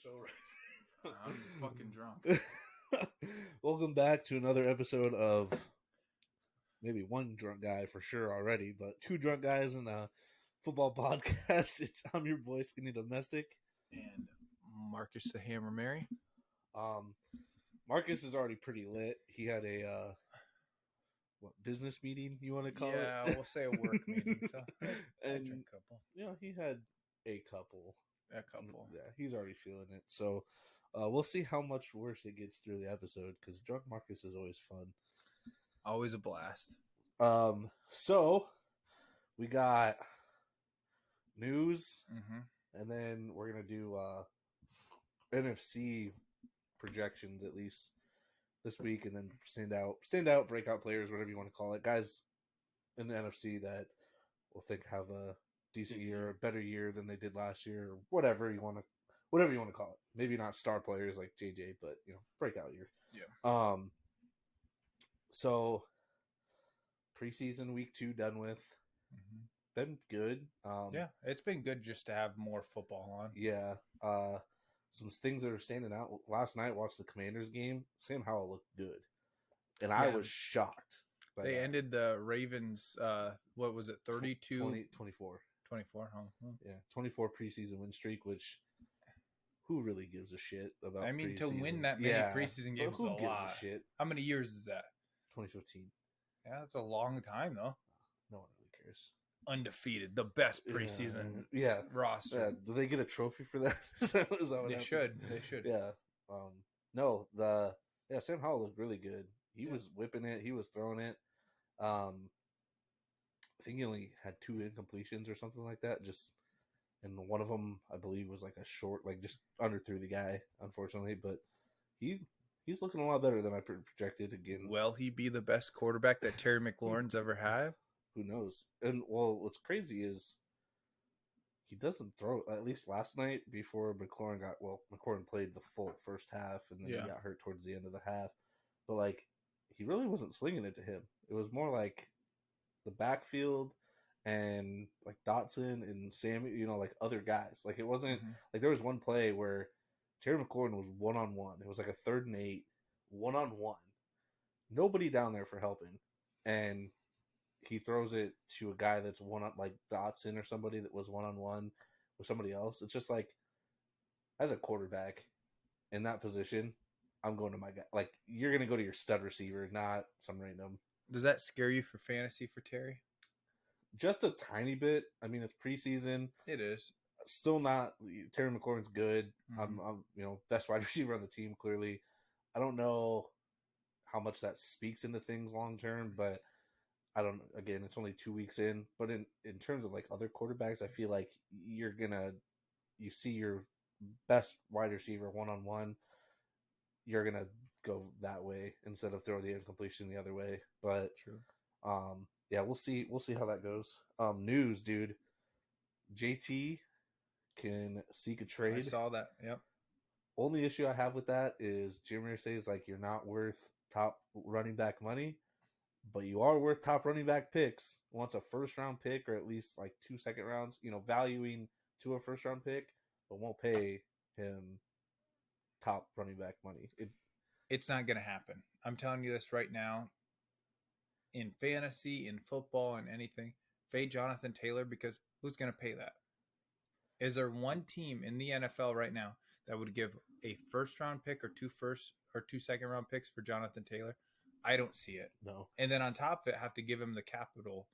so right. I'm fucking drunk. Welcome back to another episode of maybe one drunk guy for sure already, but two drunk guys in a football podcast. I'm your boy, Skinny Domestic. And Marcus the Hammer Mary. Marcus is already pretty lit. He had a business meeting, you want to call it? Yeah, we'll say a work meeting. So I drink a couple. He had a couple. A couple. Yeah, he's already feeling it. So we'll see how much worse it gets through the episode, because drunk Marcus is always fun. Always a blast. So we got news, Mm-hmm. and then we're gonna do NFC projections at least this week, and then standout breakout players, whatever you want to call it, guys in the NFC that we'll think have a decent year, a better year than they did last year, or whatever you want to call it. Maybe not star players like JJ, but breakout year. Yeah. So preseason week 2 done with. Mm-hmm. Been good. Yeah, it's been good just to have more football on. Yeah. Some things that are standing out. Last night, watched the Commanders game. Sam Howell looked good, and I was shocked. They ended the Ravens. What was it? 32? 24. 24. Huh? Yeah, 24 preseason win streak. Which who really gives a shit about? I mean, preseason? to win that many preseason games, who is a gives lot. a shit? How many years is that? 2015. Yeah, that's a long time though. No one really cares. Undefeated, the best preseason roster. Yeah. Do they get a trophy for that? Is that what they happened? They should. Yeah. Sam Howell looked really good. He was whipping it. He was throwing it. I think he only had 2 incompletions or something like that. And one of them, I believe, was like a short, like just underthrew the guy, unfortunately. But he's looking a lot better than I projected. Again, will he be the best quarterback that Terry McLaurin's ever had? Who knows? And what's crazy is he doesn't throw. At least last night, before McLaurin played the full first half, and then he got hurt towards the end of the half. But he really wasn't slinging it to him. It was more like the backfield and Dotson and Sammy, other guys. It wasn't there was one play where Terry McLaurin was 1-on-1. It was like a 3rd and 8, 1-on-1. Nobody down there for helping, and he throws it to a guy that's Dotson or somebody that was 1-on-1 with somebody else. It's just as a quarterback in that position, I'm going to my guy. You're going to go to your stud receiver, not some random. Does that scare you for fantasy for Terry? Just a tiny bit. I mean, it's preseason. It is. Still not. Terry McLaurin's good. Mm-hmm. I'm best wide receiver on the team, clearly. I don't know how much that speaks into things long term, but I don't know. Again, it's only 2 weeks in. But in terms of other quarterbacks, I feel like you see your best wide receiver 1-on-1, you're gonna go that way instead of throw the incompletion the other way. But true. We'll see how that goes. News, dude. JT can seek a trade. I saw that. Yep. Only issue I have with that is Jim Irsay says you're not worth top running back money, but you are worth top running back picks. Wants a 1st-round pick or at least 2 second rounds. Valuing to a 1st-round pick, but won't pay him top running back money. It's not going to happen. I'm telling you this right now. In fantasy, in football, and anything, fade Jonathan Taylor, because who's going to pay that? Is there one team in the NFL right now that would give a 1st-round pick or 2 second-round picks for Jonathan Taylor? I don't see it. No. And then on top of it, have to give him the capital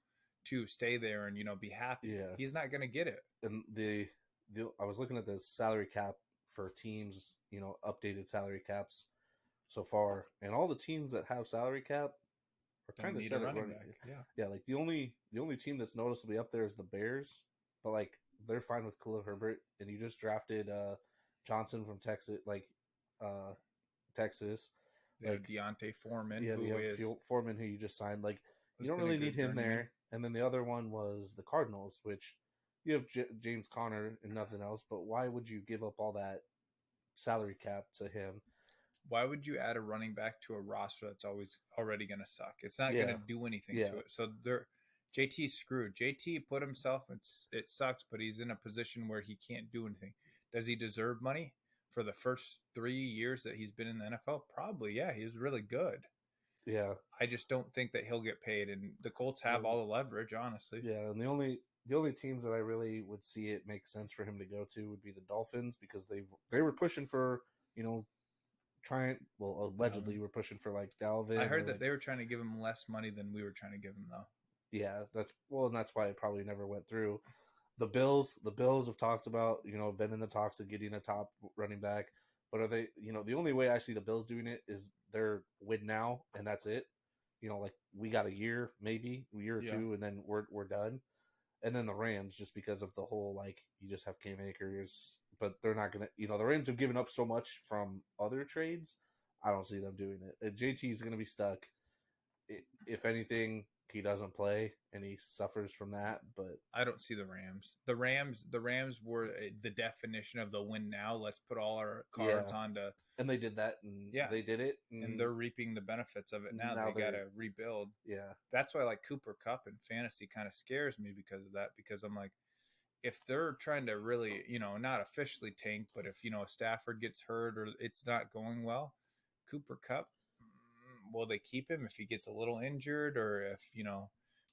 to stay there and be happy. Yeah. He's not going to get it. And I was looking at the salary cap for teams, updated salary caps so far, and all the teams that have salary cap are kind of set at running back. Yeah. The only team that's noticeably up there is the Bears, but they're fine with Khalil Herbert, and you just drafted Johnson from Texas, Texas. Deontay Foreman, Foreman, who you just signed. You don't really need him there. And then the other one was the Cardinals, which you have James Conner and nothing else. But why would you give up all that salary cap to him? Why would you add a running back to a roster that's already going to suck? It's not going to do anything to it. So JT's screwed. JT put himself, it sucks, but he's in a position where he can't do anything. Does he deserve money? for the first 3 years that he's been in the NFL? Probably, yeah. He was really good. Yeah. I just don't think that he'll get paid, and the Colts have all the leverage, honestly. Yeah, and the only teams that I really would see it make sense for him to go to would be the Dolphins, because they were pushing for, allegedly were pushing for like Dalvin. I heard that like, they were trying to give him less money than we were trying to give him, though. Yeah, and that's why it probably never went through. The Bills have talked about, been in the talks of getting a top running back, but are they, the only way I see the Bills doing it is they're win now and that's it. Like we got a year or two, and then we're done. And then the Rams, just because of the whole, like, you just have Cam Akers, but they're not gonna, the Rams have given up so much from other trades. I don't see them doing it. And JT is gonna be stuck. If anything, he doesn't play and he suffers from that. But I don't see the Rams. The Rams were the definition of the win now. Let's put all our cards onto. And they did that, and they did it, and they're reaping the benefits of it now. They got to rebuild. Yeah, that's why like Cooper Kupp in fantasy kind of scares me because of that. Because I'm like, if they're trying to really, not officially tank, but if Stafford gets hurt or it's not going well, Cooper Kupp, will they keep him if he gets a little injured, or if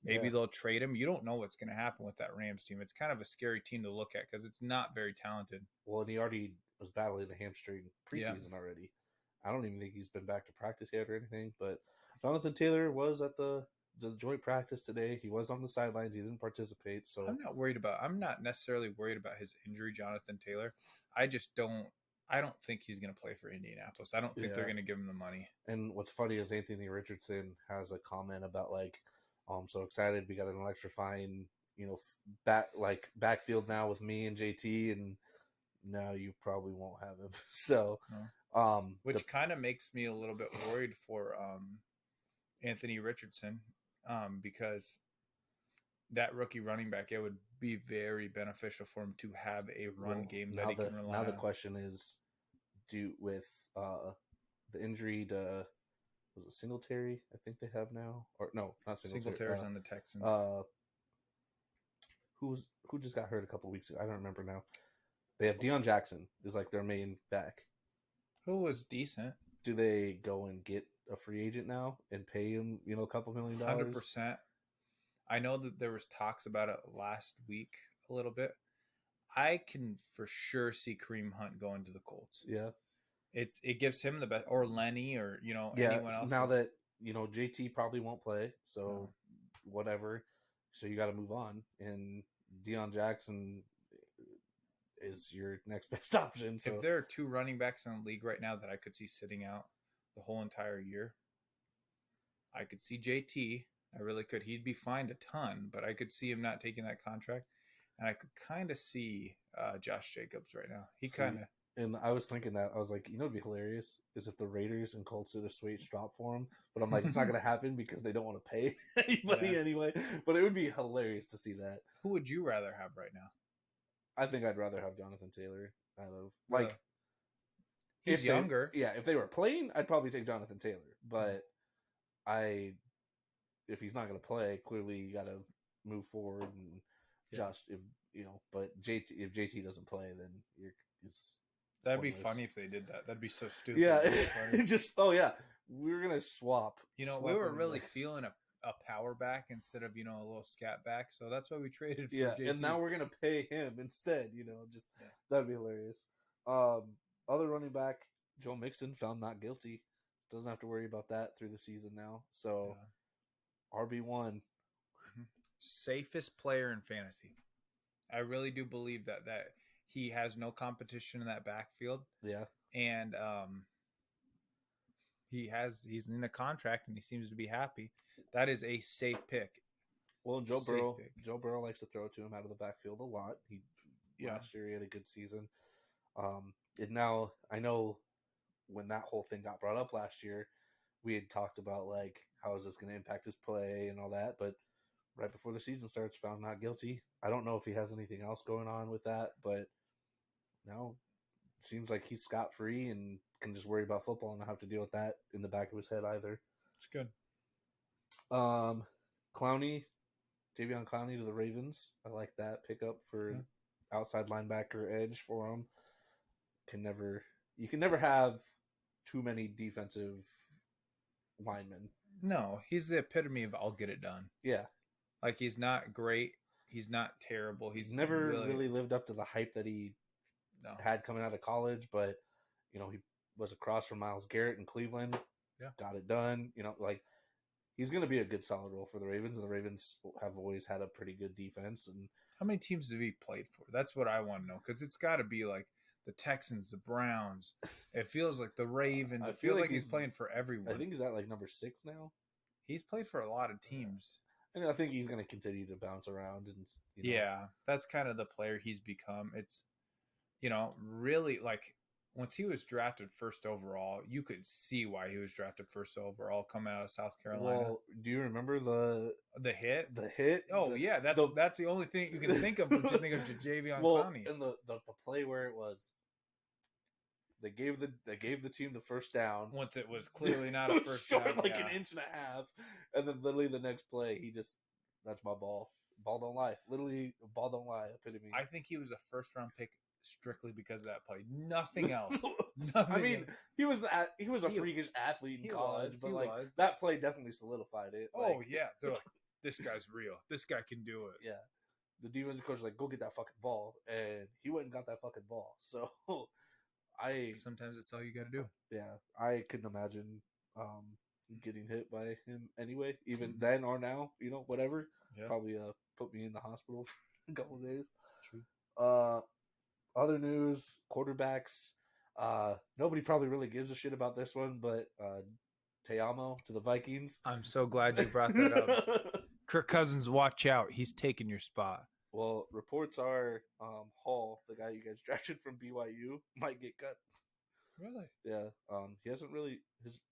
maybe they'll trade him? You don't know what's going to happen with that Rams team. It's kind of a scary team to look at because it's not very talented. Well, and he already was battling a hamstring preseason already. I don't even think he's been back to practice yet or anything. But Jonathan Taylor was at the joint practice today. He was on the sidelines. He didn't participate. So I'm not necessarily worried about his injury, Jonathan Taylor. I don't think he's going to play for Indianapolis. I don't think they're going to give him the money. And what's funny is Anthony Richardson has a comment about like, "Oh, I'm so excited. We got an electrifying, backfield now with me and JT, and now you probably won't have him." So, which kind of makes me a little bit worried for Anthony Richardson, because that rookie running back, it would be very beneficial for him to have a run game that he can rely on. Now the question is, with the injury to, was it Singletary? I think they have now, or no, not Singletary. Singletary's on the Texans. Who just got hurt a couple weeks ago? I don't remember now. They have Deion Jackson is like their main back. Who was decent. Do they go and get a free agent now and pay him, a couple $1 million? 100%. I know that there was talks about it last week a little bit. I can for sure see Kareem Hunt going to the Colts. Yeah. It gives him the best, or Lenny, or anyone else. Now that JT probably won't play, so whatever. So you got to move on, and Deion Jackson is your next best option. So if there are two running backs in the league right now that I could see sitting out the whole entire year, I could see JT. I really could. He'd be fined a ton, but I could see him not taking that contract. And I could kind of see Josh Jacobs right now. And I was thinking that. I was like, it'd be hilarious is if the Raiders and Colts did a straight drop for him. But I'm like, it's not going to happen because they don't want to pay anybody anyway. But it would be hilarious to see that. Who would you rather have right now? I think I'd rather have Jonathan Taylor out of, he's younger. If they were playing, I'd probably take Jonathan Taylor. But if he's not going to play, clearly you got to move forward and Josh, but if JT doesn't play, then that'd be funny if they did that. That'd be so stupid. Yeah, we're gonna swap. We were really feeling a power back instead of a little scat back, so that's why we traded for JT. And now we're gonna pay him instead. That'd be hilarious. Other running back, Joe Mixon, found not guilty. Doesn't have to worry about that through the season now. So RB1. Safest player in fantasy. I really do believe that he has no competition in that backfield. Yeah. And he's in a contract and he seems to be happy. That is a safe pick. Well, Joe Burrow likes to throw to him out of the backfield a lot. Last year he had a good season. And now I know when that whole thing got brought up last year, we had talked about like how is this going to impact his play and all that, but right before the season starts, found not guilty. I don't know if he has anything else going on with that, but now it seems like he's scot-free and can just worry about football and not have to deal with that in the back of his head either. It's good. Davion Clowney to the Ravens. I like that pickup for outside linebacker edge for him. you can never have too many defensive linemen. No, he's the epitome of I'll get it done. Yeah. Like, he's not great. He's not terrible. He's He's never really lived up to the hype that he had coming out of college, but he was across from Myles Garrett in Cleveland. Yeah. Got it done. Like, he's going to be a good solid role for the Ravens, and the Ravens have always had a pretty good defense. And how many teams have he played for? That's what I want to know, because it's got to be like the Texans, the Browns. It feels like the Ravens. It feels like he's playing for everyone. I think he's at like number 6 now. He's played for a lot of teams. And I think he's going to continue to bounce around. And yeah, that's kind of the player he's become. It's, really, like, once he was drafted first overall, you could see why he was drafted first overall coming out of South Carolina. Well, do you remember the hit? The hit? Oh, yeah, that's the only thing you can think of when you think of Jadeveon Clowney. And the play where it was, they gave the team the first down. Once it was clearly not a first down. Like an inch and a half. And then literally the next play, that's my ball. Ball don't lie. Literally, ball don't lie. Epitome. I think he was a first-round pick strictly because of that play. Nothing else. I mean, he was a freakish athlete in college, but that play definitely solidified it. Oh, yeah. They're like, this guy's real. This guy can do it. Yeah. The defensive coach was like, go get that fucking ball. And he went and got that fucking ball. So, sometimes it's all you got to do. Yeah. I couldn't imagine getting hit by him anyway, even then or now, whatever. Yeah. Probably put me in the hospital for a couple of days. True. Other news, quarterbacks. Nobody probably really gives a shit about this one, but Te Amo to the Vikings. I'm so glad you brought that up. Kirk Cousins, watch out. He's taking your spot. Well, reports are Hall, the guy you guys drafted from BYU, might get cut. Really? Yeah. He hasn't really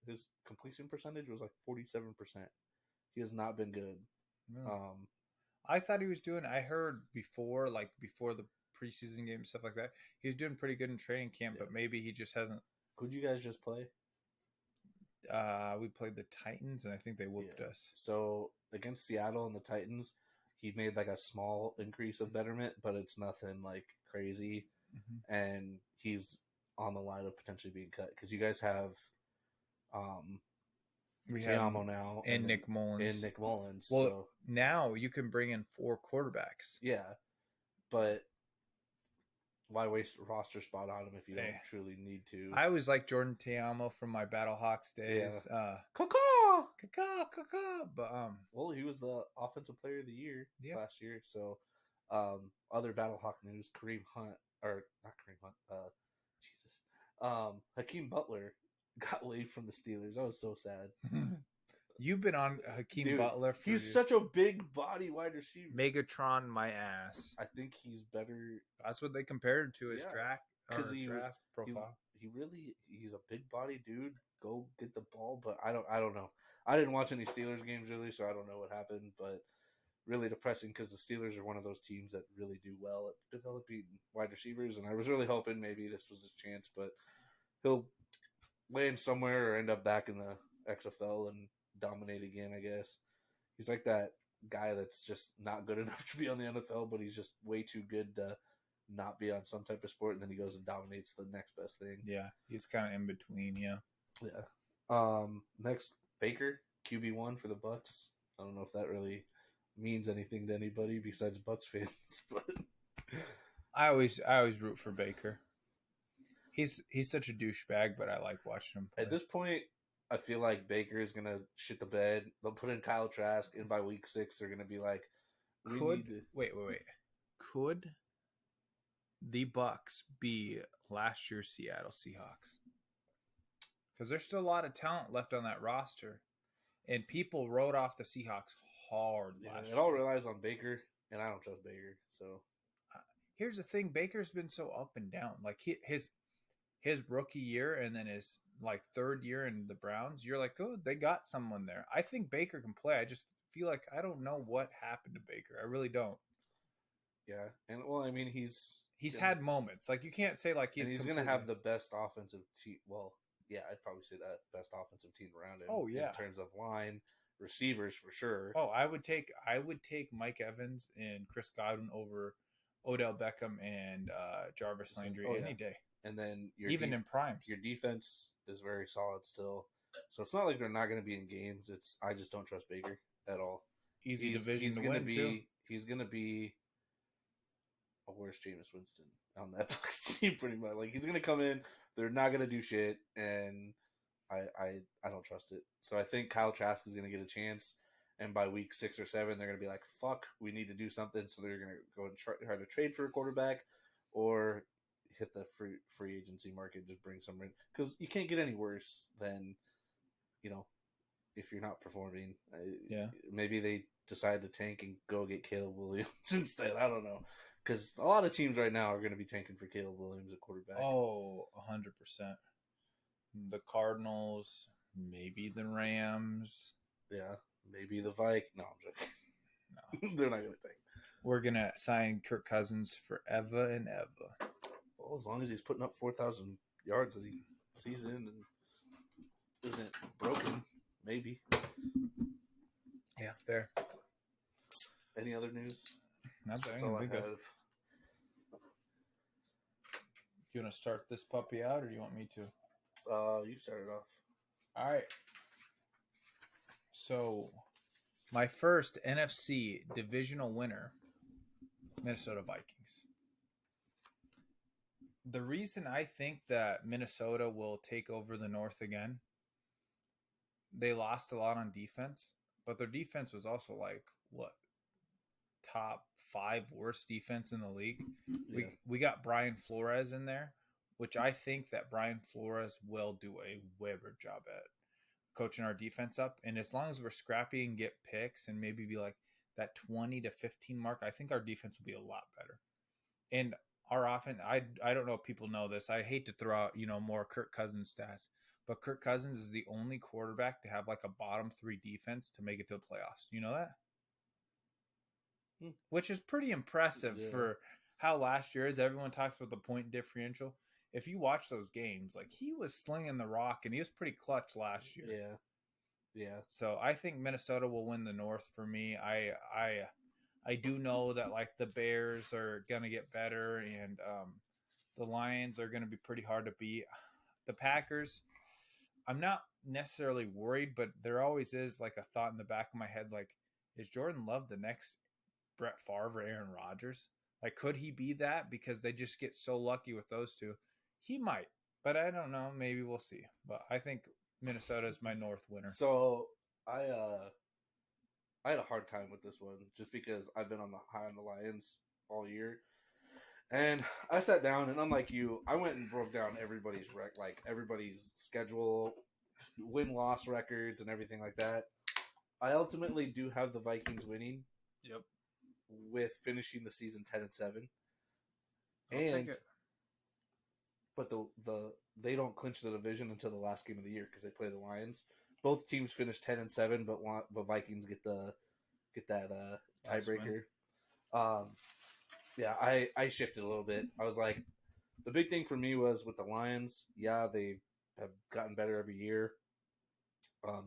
his completion percentage was like 47%. He has not been good. No. I thought he was doing. I heard before the preseason game and stuff like that, he was doing pretty good in training camp, but maybe he just hasn't. Who'd you guys just play? We played the Titans, and I think they whooped us. So against Seattle and the Titans, he made like a small increase of betterment, but it's nothing like crazy. Mm-hmm. And he's on the line of potentially being cut because you guys have Te Amo now and Nick Mullins. Well, so now you can bring in 4 quarterbacks. Yeah, but why waste a roster spot on him if you don't truly need to? I always like Jordan Te Amo from my Battlehawks days. Yeah. But well, he was the offensive player of the year last year. So, other Battlehawk news: Hakeem Butler got waived from the Steelers. That was so sad. You've been on Hakeem Butler. He's such a big body wide receiver. Megatron, my ass. I think he's better. That's what they compared him to his draft profile. He's a big body dude. Go get the ball, but I don't know. I didn't watch any Steelers games really, so I don't know what happened. But really depressing because the Steelers are one of those teams that really do well at developing wide receivers, and I was really hoping maybe this was his chance, but he'll land somewhere or end up back in the XFL and dominate again, I guess. He's like that guy that's just not good enough to be on the NFL, but he's just way too good to not be on some type of sport, and then he goes and dominates the next best thing. Yeah, he's kind of in between, yeah. Next, Baker, QB1 for the Bucks. I don't know if that really means anything to anybody besides Bucks fans, but I always root for Baker. He's such a douchebag, but I like watching him play. At this point, I feel like Baker is gonna shit the bed. They'll put in Kyle Trask, and by week 6, they're gonna be like, wait. Could the Bucks be last year's Seattle Seahawks? Because there's still a lot of talent left on that roster, and people wrote off the Seahawks hard last year. It all relies on Baker, and I don't trust Baker. So here's the thing: Baker's been so up and down. Like his rookie year, and then his third year in the Browns, you're like, oh, they got someone there. I think Baker can play. I just feel like I don't know what happened to Baker. I really don't. Yeah, and well, I mean, he's had moments. Like, you can't say he's going to have the best offensive team. Well, yeah, I'd probably say that best offensive team around him. Oh yeah, in terms of line, receivers for sure. Oh, I would take Mike Evans and Chris Godwin over Odell Beckham and Jarvis Landry any day. and then even in primes. Your defense is very solid still. So it's not like they're not going to be in games. I just don't trust Baker at all. Easy division to win too. He's going to be a worse Jameis Winston on that Bucs team, pretty much. Like, he's going to come in, they're not going to do shit, and I don't trust it. So I think Kyle Trask is going to get a chance, and by week 6 or 7, they're going to be like, fuck, we need to do something. So they're going to go and try to trade for a quarterback or hit the free agency market, just bring some in. Because you can't get any worse than, if you're not performing. Yeah. Maybe they decide to tank and go get Caleb Williams instead. I don't know. Because a lot of teams right now are going to be tanking for Caleb Williams at quarterback. Oh, 100%. The Cardinals, maybe the Rams. Yeah, maybe the Vikings. No, I'm joking. No. They're not going to tank. We're going to sign Kirk Cousins forever and ever. Well, as long as he's putting up 4,000 yards a season and isn't broken, maybe. Yeah, fair. Any other news? Nothing. That's all I have. You want to start this puppy out, or do you want me to? You start it off. All right. So, my first NFC divisional winner, Minnesota Vikings. The reason I think that Minnesota will take over the North again, they lost a lot on defense, but their defense was also top 5 worst defense in the league. Yeah. We got Brian Flores in there, which I think that Brian Flores will do a better job at coaching our defense up. And as long as we're scrappy and get picks and maybe be like that 20 to 15 mark, I think our defense will be a lot better. And our offense, I don't know if people know this. I hate to throw out, more Kirk Cousins stats, but Kirk Cousins is the only quarterback to have a bottom 3 defense to make it to the playoffs. You know that? Which is pretty impressive for how last year is. Everyone talks about the point differential. If you watch those games, he was slinging the rock, and he was pretty clutch last year. Yeah. So I think Minnesota will win the North for me. I do know that the Bears are gonna get better, and the Lions are gonna be pretty hard to beat. The Packers, I'm not necessarily worried, but there always is a thought in the back of my head, is Jordan Love the next Brett Favre or Aaron Rodgers? Could he be that? Because they just get so lucky with those two. He might, but I don't know. Maybe we'll see. But I think Minnesota is my North winner. So I had a hard time with this one just because I've been high on the Lions all year. And I sat down and unlike you, I went and broke down everybody's everybody's schedule, win-loss records and everything like that. I ultimately do have the Vikings winning. Yep. With finishing the season 10-7. But they don't clinch the division until the last game of the year because they play the Lions. Both teams finish 10-7, but Vikings get that tiebreaker. Yeah, I shifted a little bit. I was like, the big thing for me was with the Lions. Yeah, they have gotten better every year.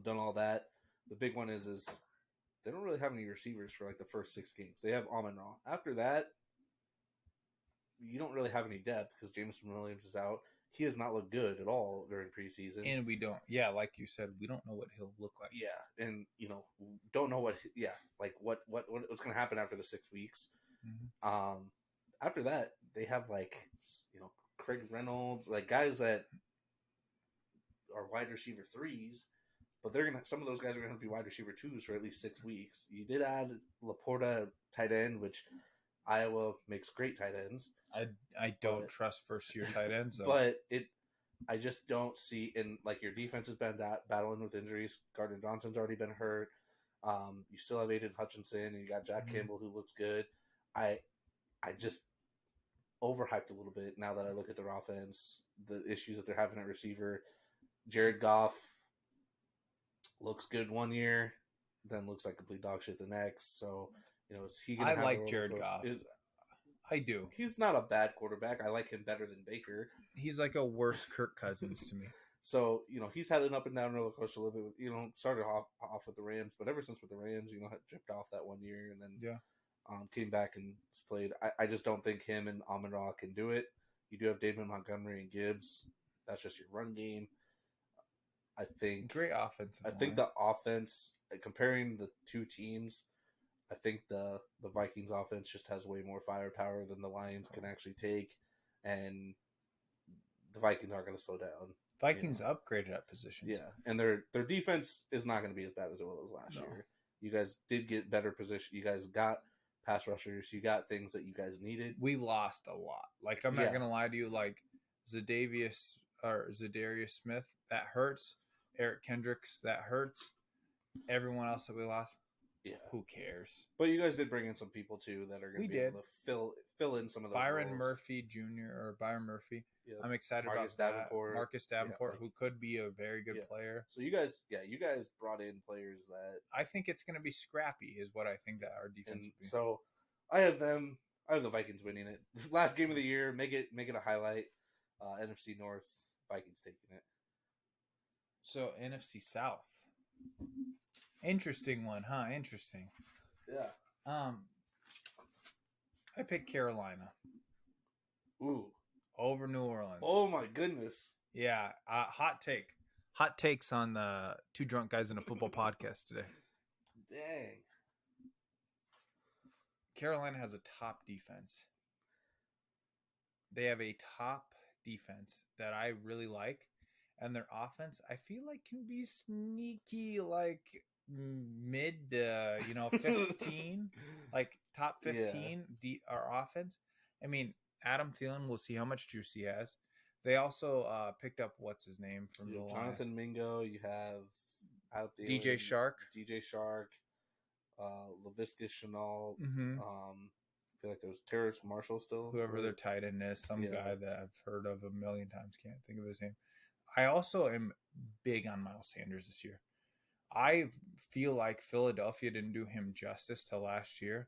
Done all that. The big one is they don't really have any receivers for the first 6 games. They have Amon-Ra. After that, you don't really have any depth because Jameson Williams is out. He has not looked good at all during preseason. And we don't, like you said, we don't know what he'll look like. Yeah, and don't know what's going to happen after the 6 weeks. Mm-hmm. After that, they have Craig Reynolds, guys that are wide receiver 3s. But some of those guys are gonna be wide receiver 2s for at least 6 weeks. You did add Laporta tight end, which Iowa makes great tight ends. I don't trust first year tight ends, though. But I just don't see your defense has been battling with injuries. Gardner Johnson's already been hurt. You still have Aiden Hutchinson, and you got Jack Campbell who looks good. I just overhyped a little bit now that I look at their offense, the issues that they're having at receiver. Jared Goff looks good one year, then looks like complete dog shit the next. So, is he going to have I like Jared Goff. I do. He's not a bad quarterback. I like him better than Baker. He's like a worse Kirk Cousins to me. So, he's had an up and down roller coaster a little bit. Started off with the Rams, but ever since with the Rams, had dripped off that one year and then came back and played. I just don't think him and Amon-Ra can do it. You do have David Montgomery and Gibbs. That's just your run game. I think great offensive I line. think the offense, comparing the two teams, I think the Vikings offense just has way more firepower than the Lions can actually take, and the Vikings aren't going to slow down. Vikings upgraded at positions. Yeah, and their defense is not going to be as bad as it was last year. You guys did get better position. You guys got pass rushers. You got things that you guys needed. We lost a lot. Like, I'm not going to lie to you. Like, Zadarius Smith, that hurts. Eric Kendricks, that hurts. Everyone else that we lost, who cares? But you guys did bring in some people too that are going to be able to fill in some of those Byron roles. Murphy Jr. or Byron Murphy. Yep. I'm excited Marcus about Davenport. that. Marcus Davenport, who could be a very good player. So you guys brought in players that I think it's going to be scrappy, is what I think that our defense will be. So I have them. I have the Vikings winning it. Last game of the year, make it a highlight. NFC North, Vikings taking it. So NFC South. Interesting one, huh? Interesting. Yeah. I picked Carolina. Ooh. Over New Orleans. Oh my goodness. Yeah. Hot take. Hot takes on the Two Drunk Guys in a Football podcast today. Dang. Carolina has a top defense. They have a top defense that I really like. And their offense, I feel like, can be sneaky, like mid, 15, like top 15. Our offense. I mean, Adam Thielen, we'll see how much juice he has. They also picked up what's his name from the Jonathan Mingo. You have Adam Thielen, DJ Shark, Laviska Shenault. Mm-hmm. I feel like there was Terrace Marshall still. Whoever their tight end is, some guy that I've heard of a million times, can't think of his name. I also am big on Miles Sanders this year. I feel like Philadelphia didn't do him justice to last year.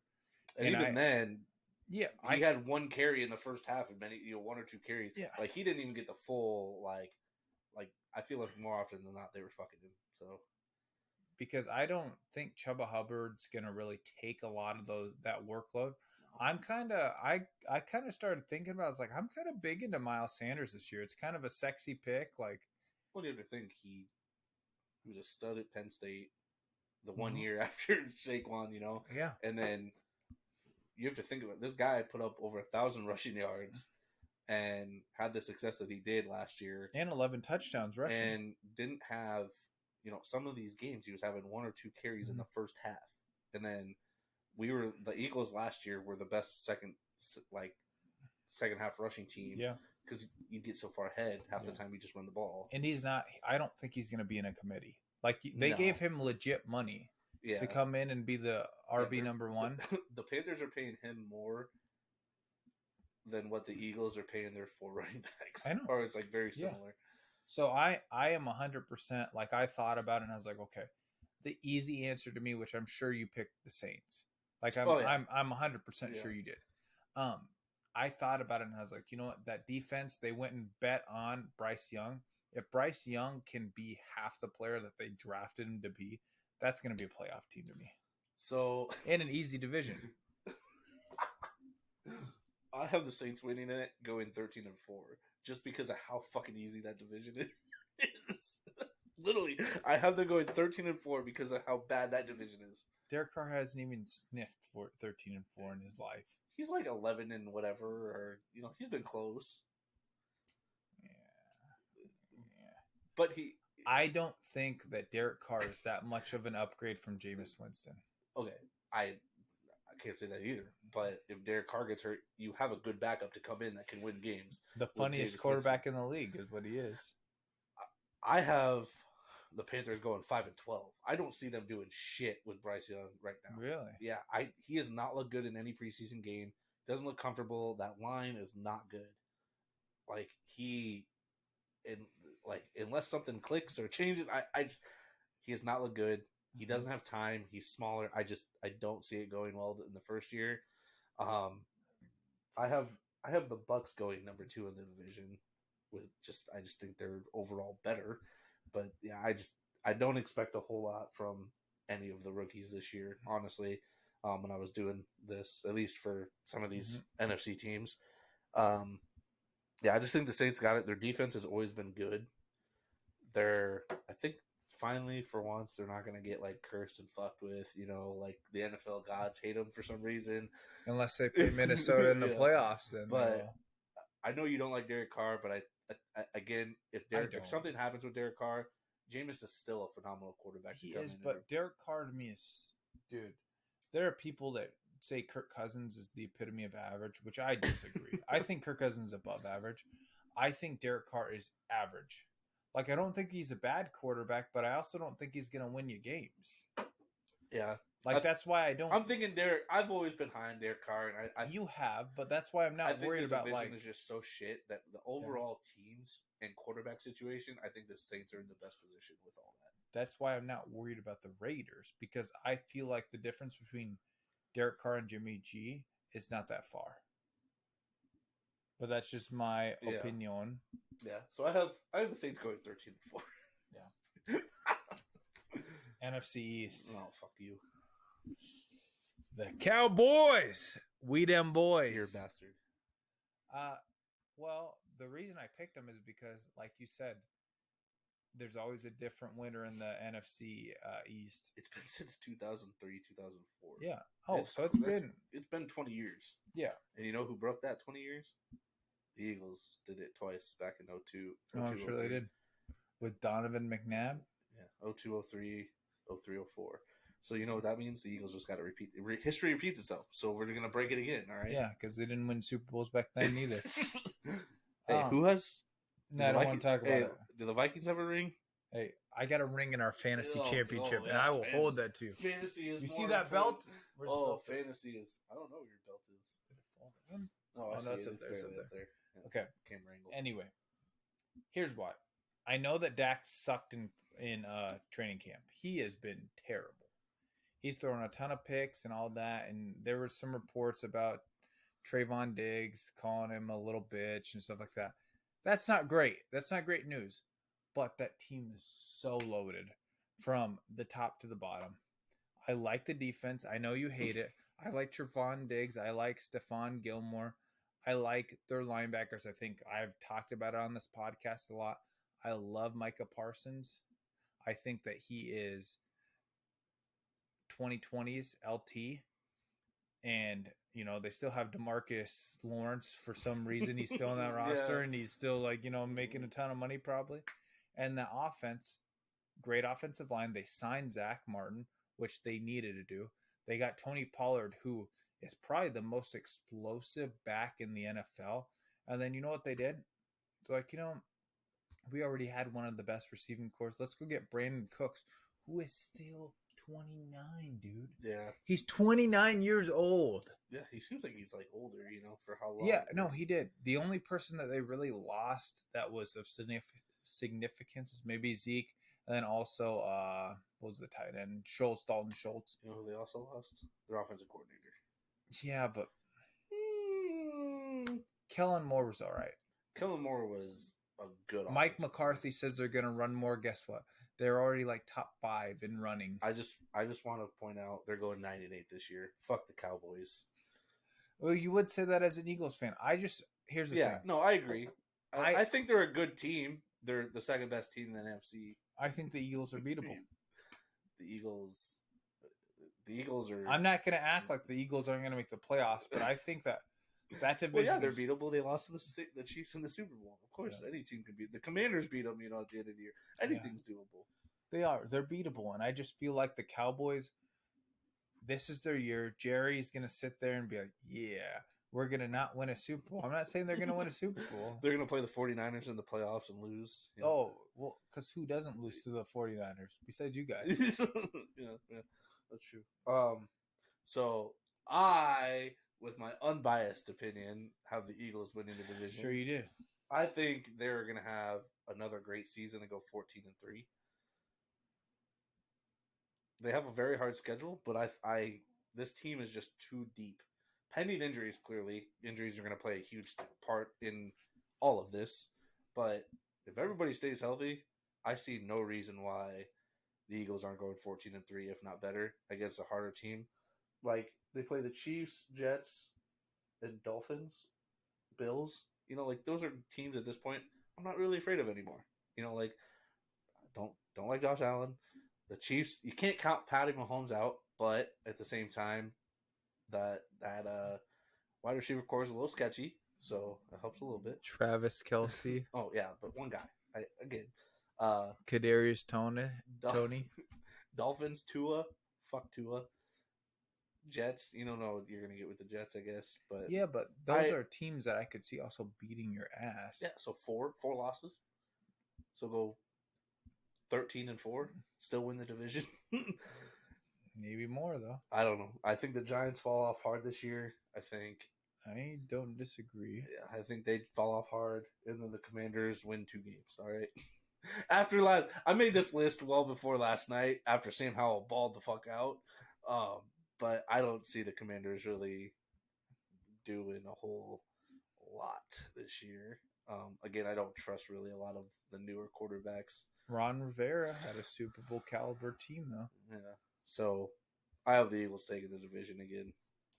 And even then, he had one carry in the first half of one or two carries. Yeah. Like, he didn't even get the full, like I feel like more often than not they were fucking him. So, because I don't think Chuba Hubbard's gonna really take a lot of that workload. I'm kind of I kind of started thinking about. I was like, I'm kind of big into Miles Sanders this year. It's kind of a sexy pick. Like, what do you have to think? He was a stud at Penn State the 1 year after Saquon, Yeah. And then you have to think about it. This guy put up over 1,000 rushing yards and had the success that he did last year, and 11 touchdowns rushing, and didn't have some of these games he was having one or two carries in the first half, and then. The Eagles last year were the best second half rushing team. Yeah. Because you get so far ahead half the time you just run the ball. And he's not, I don't think he's going to be in a committee. Like, they gave him legit money to come in and be the RB number one. The Panthers are paying him more than what the Eagles are paying their 4 running backs. I know. Or it's like very similar. Yeah. So I am 100%, like, I thought about it and I was like, okay, the easy answer to me, which I'm sure you picked the Saints. Like, I'm 100% sure you did. I thought about it and I was like, you know what? That defense, they went and bet on Bryce Young. If Bryce Young can be half the player that they drafted him to be, that's going to be a playoff team to me. So, in an easy division. I have the Saints winning it, going 13-4, just because of how fucking easy that division is. Literally, I have them going 13-4 because of how bad that division is. Derek Carr hasn't even sniffed for 13-4 in his life. He's like 11 and whatever, or he's been close. Yeah. But I don't think that Derek Carr is that much of an upgrade from Jameis Winston. Okay, I can't say that either. But if Derek Carr gets hurt, you have a good backup to come in that can win games. The funniest quarterback in the league is what he is. I have the Panthers going 5-12. I don't see them doing shit with Bryce Young right now. Really? Yeah, he has not looked good in any preseason game. Doesn't look comfortable. That line is not good. Unless something clicks or changes, he has not looked good. He doesn't have time. He's smaller. I don't see it going well in the first year. I have the Bucks going number 2 in the division. I just think they're overall better. But yeah, I don't expect a whole lot from any of the rookies this year, honestly. When I was doing this, at least for some of these NFC teams, Yeah, I just think the Saints got it. Their defense has always been good. I think finally for once they're not gonna get like cursed and fucked with. Like the NFL gods hate them for some reason. Unless they play Minnesota in the Yeah. playoffs, then But I know you don't like Derek Carr, but again, if I if don't. something happens with Derek Carr, Jameis is still a phenomenal quarterback. He is, but Derek Carr to me is, dude. There are people that say Kirk Cousins is the epitome of average, which I disagree. I think Kirk Cousins is above average. I think Derek Carr is average. Like, I don't think he's a bad quarterback, but I also don't think he's going to win you games. Yeah. Like, that's why I don't. I'm thinking Derek. I've always been high on Derek Carr, and you have, but that's why I'm not worried about. The division is just so shit that the overall teams and quarterback situation, I think the Saints are in the best position with all that. That's why I'm not worried about the Raiders, because I feel like the difference between Derek Carr and Jimmy G is not that far. But that's just my opinion. Yeah. So I have the Saints going 13-4. Yeah. NFC East. Oh, fuck you. The Cowboys. We them boys. You're a bastard. Well, the reason I picked them is because, like you said, there's always a different winner in the NFC East. It's been since 2003, 2004. Yeah. Oh, it's been 20 years. Yeah. And you know who broke that 20 years? The Eagles did it twice back in 02. Oh, I'm sure they did. With Donovan McNabb? Yeah. 02, 03, 03, 04. So you know what that means? The Eagles just got to repeat. History repeats itself. So we're going to break it again, all right? Yeah, because they didn't win Super Bowls back then either. Hey, who has... No, I don't want to talk about it. Do the Vikings have a ring? Hey, I got a ring in our fantasy championship, and I will hold that too. Fantasy is. You see that belt? Where's the belt? Fantasy is. I don't know where your belt is. Did it fall down? Oh, no, it's up there. It's up there. Yeah. Okay. Camera angle. Anyway, here's why. I know that Dak sucked in training camp. He has been terrible. He's thrown a ton of picks and all that, and there were some reports about Trayvon Diggs calling him a little bitch and stuff like that. That's not great. That's not great news. But that team is so loaded from the top to the bottom. I like the defense. I know you hate it. I like Trayvon Diggs. I like Stephon Gilmore. I like their linebackers. I think I've talked about it on this podcast a lot. I love Micah Parsons. I think that he is 2020's LT. And, they still have DeMarcus Lawrence for some reason. He's still on that roster, and he's still, making a ton of money probably. And the offense, great offensive line. They signed Zach Martin, which they needed to do. They got Tony Pollard, who is probably the most explosive back in the NFL. And then you know what they did? They're like, we already had one of the best receiving corps. Let's go get Brandon Cooks, who is still 29, dude. Yeah. He's 29 years old. Yeah, he seems like he's older, for how long. Yeah, no, he did. The only person that they really lost that was of significance is maybe Zeke, and then also what was the tight end? Dalton Schultz. You know who they also lost? Their offensive coordinator. Yeah, but Kellen Moore was all right. Kellen Moore was a good Mike McCarthy says they're going to run more. Guess what? They're already top 5 in running. I just want to point out they're going 9-8 this year. Fuck the Cowboys. Well, you would say that as an Eagles fan. Here's the thing. Yeah, no, I agree. I think they're a good team. They're the second best team in the NFC. I think the Eagles are beatable. The Eagles are... I'm not going to act like the Eagles aren't going to make the playoffs, but I think that division... Well, yeah, they're beatable. They lost to the Chiefs in the Super Bowl. Of course, any team can beat... The Commanders beat them, at the end of the year. Anything's doable. They are. They're beatable, and I just feel like the Cowboys, this is their year. Jerry's going to sit there and be like, yeah, we're going to not win a Super Bowl. I'm not saying they're going to win a Super Bowl. They're going to play the 49ers in the playoffs and lose. Oh, well, because who doesn't lose to the 49ers besides you guys? yeah, that's true. So I, with my unbiased opinion, have the Eagles winning the division. Sure you do. I think they're going to have another great season and go 14-3. They have a very hard schedule, but this team is just too deep. Pending injuries, clearly. Injuries are going to play a huge part in all of this. But if everybody stays healthy, I see no reason why the Eagles aren't going 14-3, if not better, against a harder team. They play the Chiefs, Jets, and Dolphins, Bills. Like those are teams at this point I'm not really afraid of anymore. Like don't like Josh Allen. The Chiefs, you can't count Patty Mahomes out, but at the same time, that wide receiver core is a little sketchy, so it helps a little bit. Travis Kelce. Oh yeah, but one guy. Again, Kadarius Tony. Dolphins, Tua, fuck Tua. Jets, you don't know what you're gonna get with the Jets, I guess. But yeah, but those are teams that I could see also beating your ass. Yeah, so four losses. So go 13-4, still win the division. Maybe more though. I don't know. I think the Giants fall off hard this year. I don't disagree. Yeah, I think they fall off hard, and then the Commanders win 2 games. All right. After I made this list well before last night. After Sam Howell balled the fuck out, but I don't see the Commanders really doing a whole lot this year. Again, I don't trust really a lot of the newer quarterbacks. Ron Rivera had a Super Bowl caliber team, though. Yeah, so I have the Eagles taking the division again.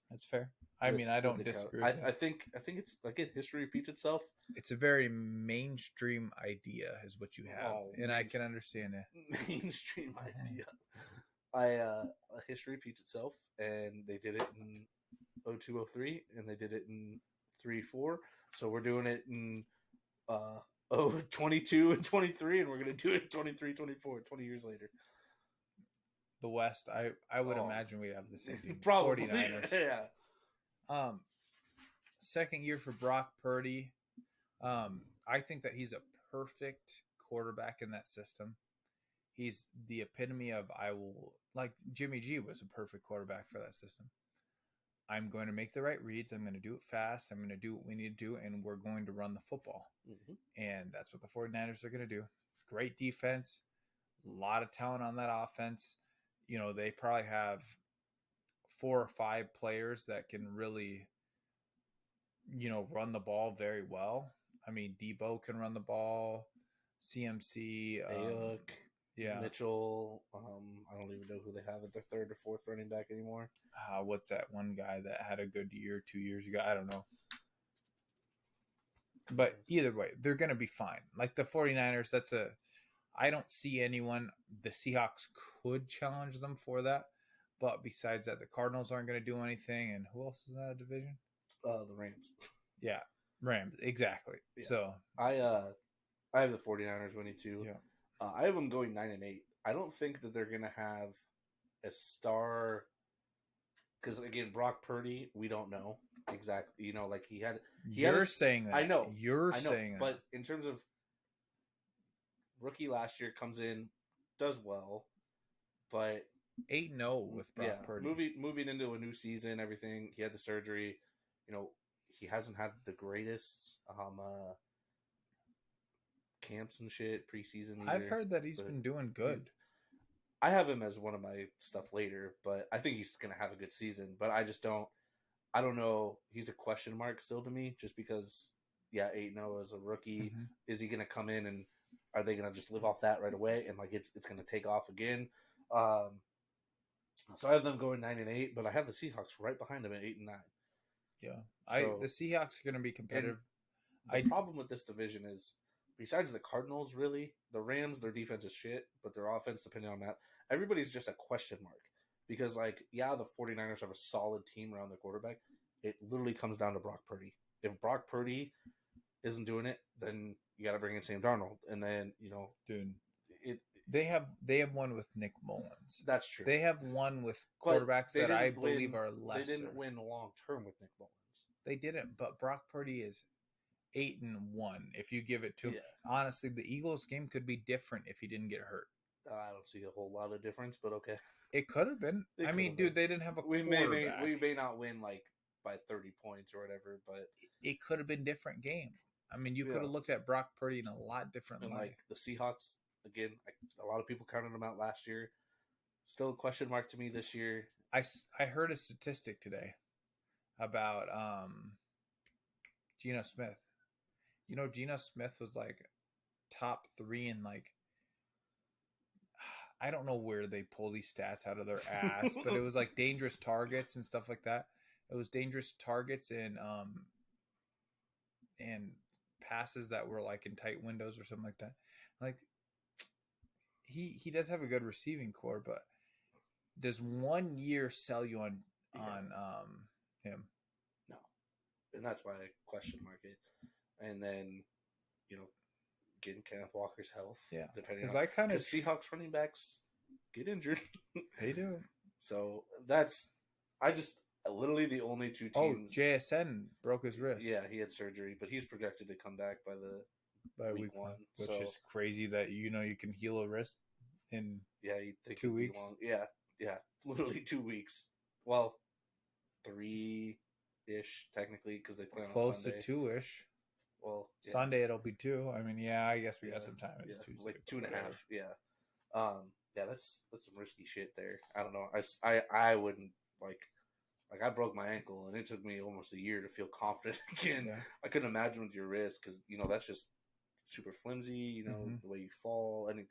That's fair. I mean, I don't disagree. I think it's, again, history repeats itself. It's a very mainstream idea, is what you have, and I can understand it. Mainstream idea. History repeats itself, and they did it in 02-03, and they did it in 3-4. So we're doing it in 22 and 23, and we're going to do it in 23-24, 20 years later. The West, I would imagine we'd have the same team. Probably. 49ers. Yeah. Second year for Brock Purdy. I think that he's a perfect quarterback in that system. He's the epitome of like Jimmy G was a perfect quarterback for that system. I'm going to make the right reads. I'm going to do it fast. I'm going to do what we need to do, and we're going to run the football. Mm-hmm. And that's what the 49ers are going to do. Great defense, a lot of talent on that offense. They probably have 4 or 5 players that can really, run the ball very well. I mean, Debo can run the ball, CMC, Ayuk, Mitchell. I don't even know who they have at their 3rd or 4th running back anymore. What's that one guy that had a good year 2 years ago? I don't know. But either way, they're going to be fine. Like the 49ers, I don't see anyone. The Seahawks could challenge them for that. But besides that, the Cardinals aren't going to do anything. And who else is in that division? The Rams. Yeah, Rams. Exactly. Yeah. So I have the 49ers winning too. Yeah. I have them going 9-8. I don't think that they're going to have a star. Because, again, Brock Purdy, we don't know exactly. Like he had. You're saying that. I know. You're saying that. But in terms of rookie last year comes in, does well, but 8-0 with Brock Purdy. Moving into a new season, everything. He had the surgery. He hasn't had the greatest camps and shit preseason either. I've heard that he's been doing good. I have him as one of my stuff later, but I think he's going to have a good season. But I don't know. He's a question mark still to me, just because, 8-0 as a rookie. Mm-hmm. Is he going to come in and are they going to just live off that right away? And like it's going to take off again. So I have them going 9-8, but I have the Seahawks right behind them at 8-9. Yeah, the Seahawks are going to be competitive. The problem with this division is, besides the Cardinals, really, the Rams, their defense is shit, but their offense, depending on that, everybody's just a question mark. Because, the 49ers have a solid team around their quarterback. It literally comes down to Brock Purdy. If Brock Purdy isn't doing it, then you got to bring in Sam Darnold. And then, Dude, they have one with Nick Mullins. That's true. They have one with quarterbacks that I believe are lesser. They didn't win long-term with Nick Mullins. They didn't, but Brock Purdy is 8-1 if you give it to him. Honestly, the Eagles game could be different if he didn't get hurt. I don't see a whole lot of difference, but okay. It could have been. I mean, dude, they didn't have a quarterback. We may not win by 30 points or whatever, but it could have been different game. I mean, you could have looked at Brock Purdy in a lot different light. Like the Seahawks, again, a lot of people counted them out last year. Still a question mark to me this year. I heard a statistic today about Geno Smith. Geno Smith was top 3 in I don't know where they pull these stats out of their ass, but it was dangerous targets and stuff like that. It was dangerous targets in and passes that were like in tight windows or something like that. Like he does have a good receiving core, but does 1 year sell you on him? No, and that's why I question mark it. And then getting Kenneth Walker's health, depending on because Seahawks running backs get injured. They do. So that's literally the only two teams. Oh, JSN broke his wrist. Yeah, he had surgery, but he's projected to come back by week one, which is crazy that you can heal a wrist in 2 weeks. Yeah, literally 2 weeks. Well, 3-ish technically because they play on close Sunday. To 2-ish. Well, Sunday it'll be 2. I mean, I guess we got some time. It's Tuesday, like 2.5. Yeah. That's some risky shit there. I don't know. I wouldn't like I broke my ankle and it took me almost a year to feel confident again. Yeah. I couldn't imagine with your wrist because that's just super flimsy. The way you fall, and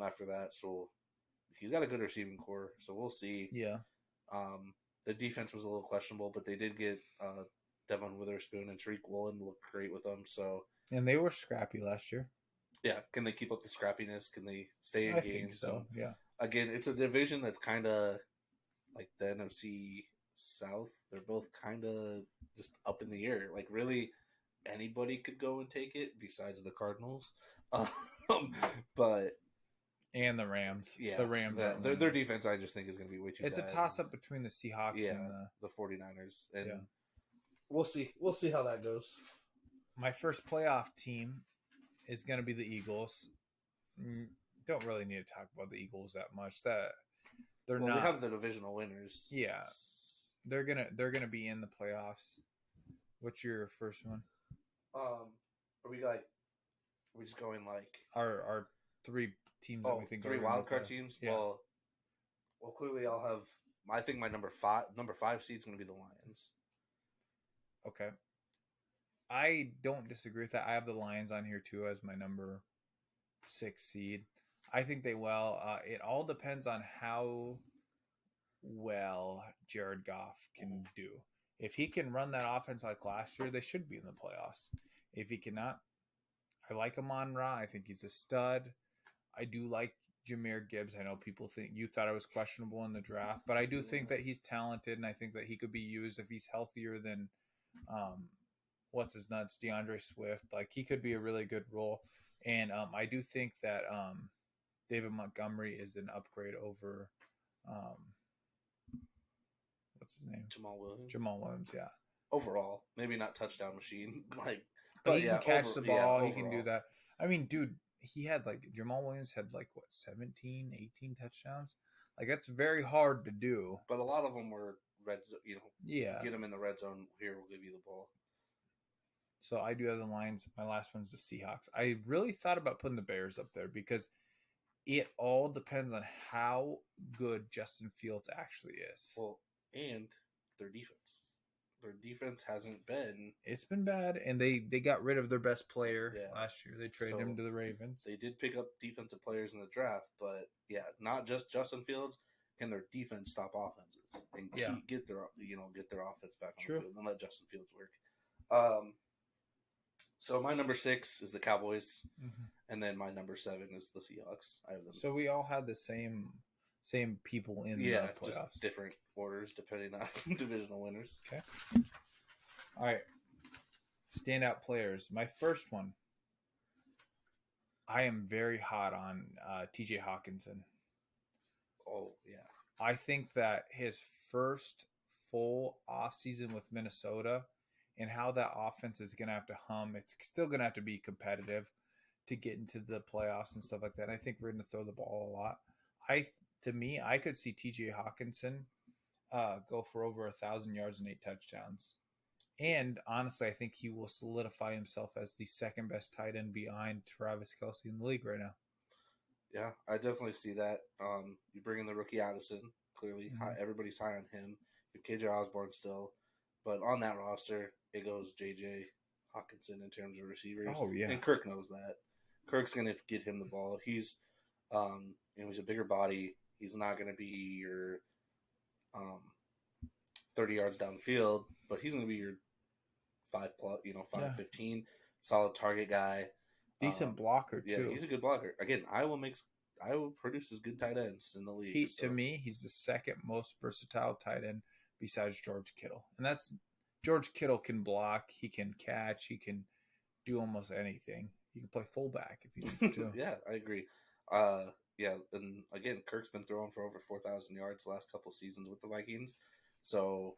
after that, so he's got a good receiving core. So we'll see. Yeah. The defense was a little questionable, but they did get Devon Witherspoon and Tariq Woolen looked great with them. So and they were scrappy last year. Yeah, can they keep up the scrappiness? Can they stay in games? I think so. Yeah. Again, it's a division that's kind of like the NFC South. They're both kind of just up in the air. Like really, anybody could go and take it besides the Cardinals. But and the Rams. Yeah, the Rams. Their defense, I just think, is going to be way too. It's bad. A toss up between the Seahawks and the 49ers, and we'll see. We'll see how that goes. My first playoff team is going to be the Eagles. Don't really need to talk about the Eagles that much. That they're not. We have the divisional winners. Yeah, they're gonna be in the playoffs. What's your first one? Are we just going like our 3 teams that we think 3 wildcard teams? Yeah. Well, clearly I'll have. I think my number 5 seed is going to be the Lions. Okay. I don't disagree with that. I have the Lions on here too as my number 6 seed. I think they will. It all depends on how well Jared Goff can do. If he can run that offense like last year, they should be in the playoffs. If he cannot, I like Amon-Ra. I think he's a stud. I do like Jahmyr Gibbs. I know people think you thought I was questionable in the draft, but I do think that he's talented, and I think that he could be used if he's healthier than what's his nuts, DeAndre Swift. Like he could be a really good role. And I do think that David Montgomery is an upgrade over what's his name? Jamal Williams, yeah. Overall, maybe not touchdown machine, but he can catch the ball. He can do that. I mean, dude, he had Jamal Williams had 17, 18 touchdowns. That's very hard to do. But a lot of them were red zone. Yeah. Get them in the red zone. Here, we'll give you the ball. So I do have the Lions. My last one's the Seahawks. I really thought about putting the Bears up there because it all depends on how good Justin Fields actually is. Well, and their defense. Their defense hasn't been. It's been bad, and they got rid of their best player last year. They traded him to the Ravens. They did pick up defensive players in the draft, but not just Justin Fields. Can their defense stop offenses and get their offense back on the field and let Justin Fields work? So my number 6 is the Cowboys, and then my number 7 is the Seahawks. I have them. So we all had the same people in the playoffs. Just different orders depending on divisional winners. Okay. All right. Standout players. My first one. I am very hot on T.J. Hawkinson. Oh yeah. I think that his first full offseason with Minnesota and how that offense is going to have to hum. It's still going to have to be competitive to get into the playoffs and stuff like that. I think we're going to throw the ball a lot. I could see T.J. Hawkinson go for over 1,000 yards and 8 touchdowns. And honestly, I think he will solidify himself as the second best tight end behind Travis Kelce in the league right now. Yeah, I definitely see that. You bring in the rookie Addison, clearly. Everybody's high on him. You have KJ Osborne still. But on that roster, it goes J.J. Hawkinson in terms of receivers. Oh, yeah. And Kirk knows that. Kirk's going to get him the ball. He's he's a bigger body. He's not going to be your 30 yards downfield, but he's going to be your 5'15", solid target guy. Decent blocker Yeah, too. he's a good blocker. Again, Iowa produces good tight ends in the league. To me, he's the second most versatile tight end besides George Kittle, and that's George Kittle can block, he can catch, he can do almost anything. He can play fullback if he needs to. Yeah, I agree. Yeah, and again, Kirk's been throwing for over 4,000 yards the last couple seasons with the Vikings, so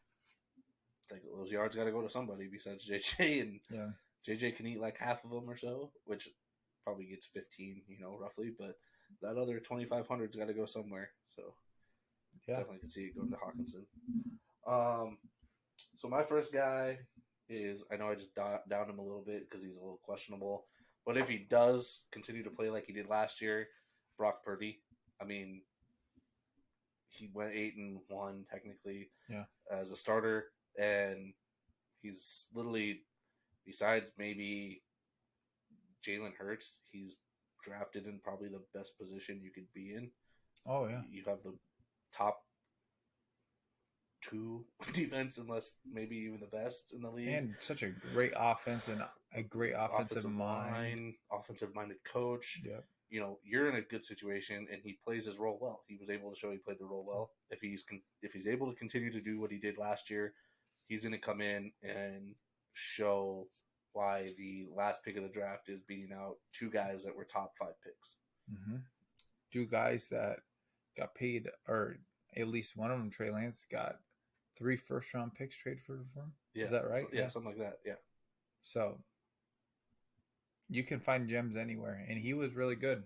like those yards got to go to somebody besides JJ, and yeah. JJ can eat like half of them or so, which probably gets 15, roughly, but that other 2,500's got to go somewhere. So yeah, definitely can see it going to Hawkinson. So my first guy is, I know I just downed him a little bit because he's a little questionable, but if he does continue to play like he did last year, Brock Purdy. I mean, he went 8-1 technically as a starter, and he's literally, besides maybe Jalen Hurts, he's drafted in probably the best position you could be in. Oh yeah, you have the top 2 defense, unless maybe even the best in the league, and such a great offense and a great offensive mind, offensive-minded coach. Yep. You're in a good situation, and he plays his role well. He was able to show he played the role well. If he's able to continue to do what he did last year, he's going to come in and show why the last pick of the draft is beating out 2 guys that were top 5 picks. Mm-hmm. 2 guys that got paid, or at least one of them, Trey Lance, got 3 first-round picks traded for him. Yeah. Is that right? So, yeah, something like that. Yeah. So you can find gems anywhere, and he was really good.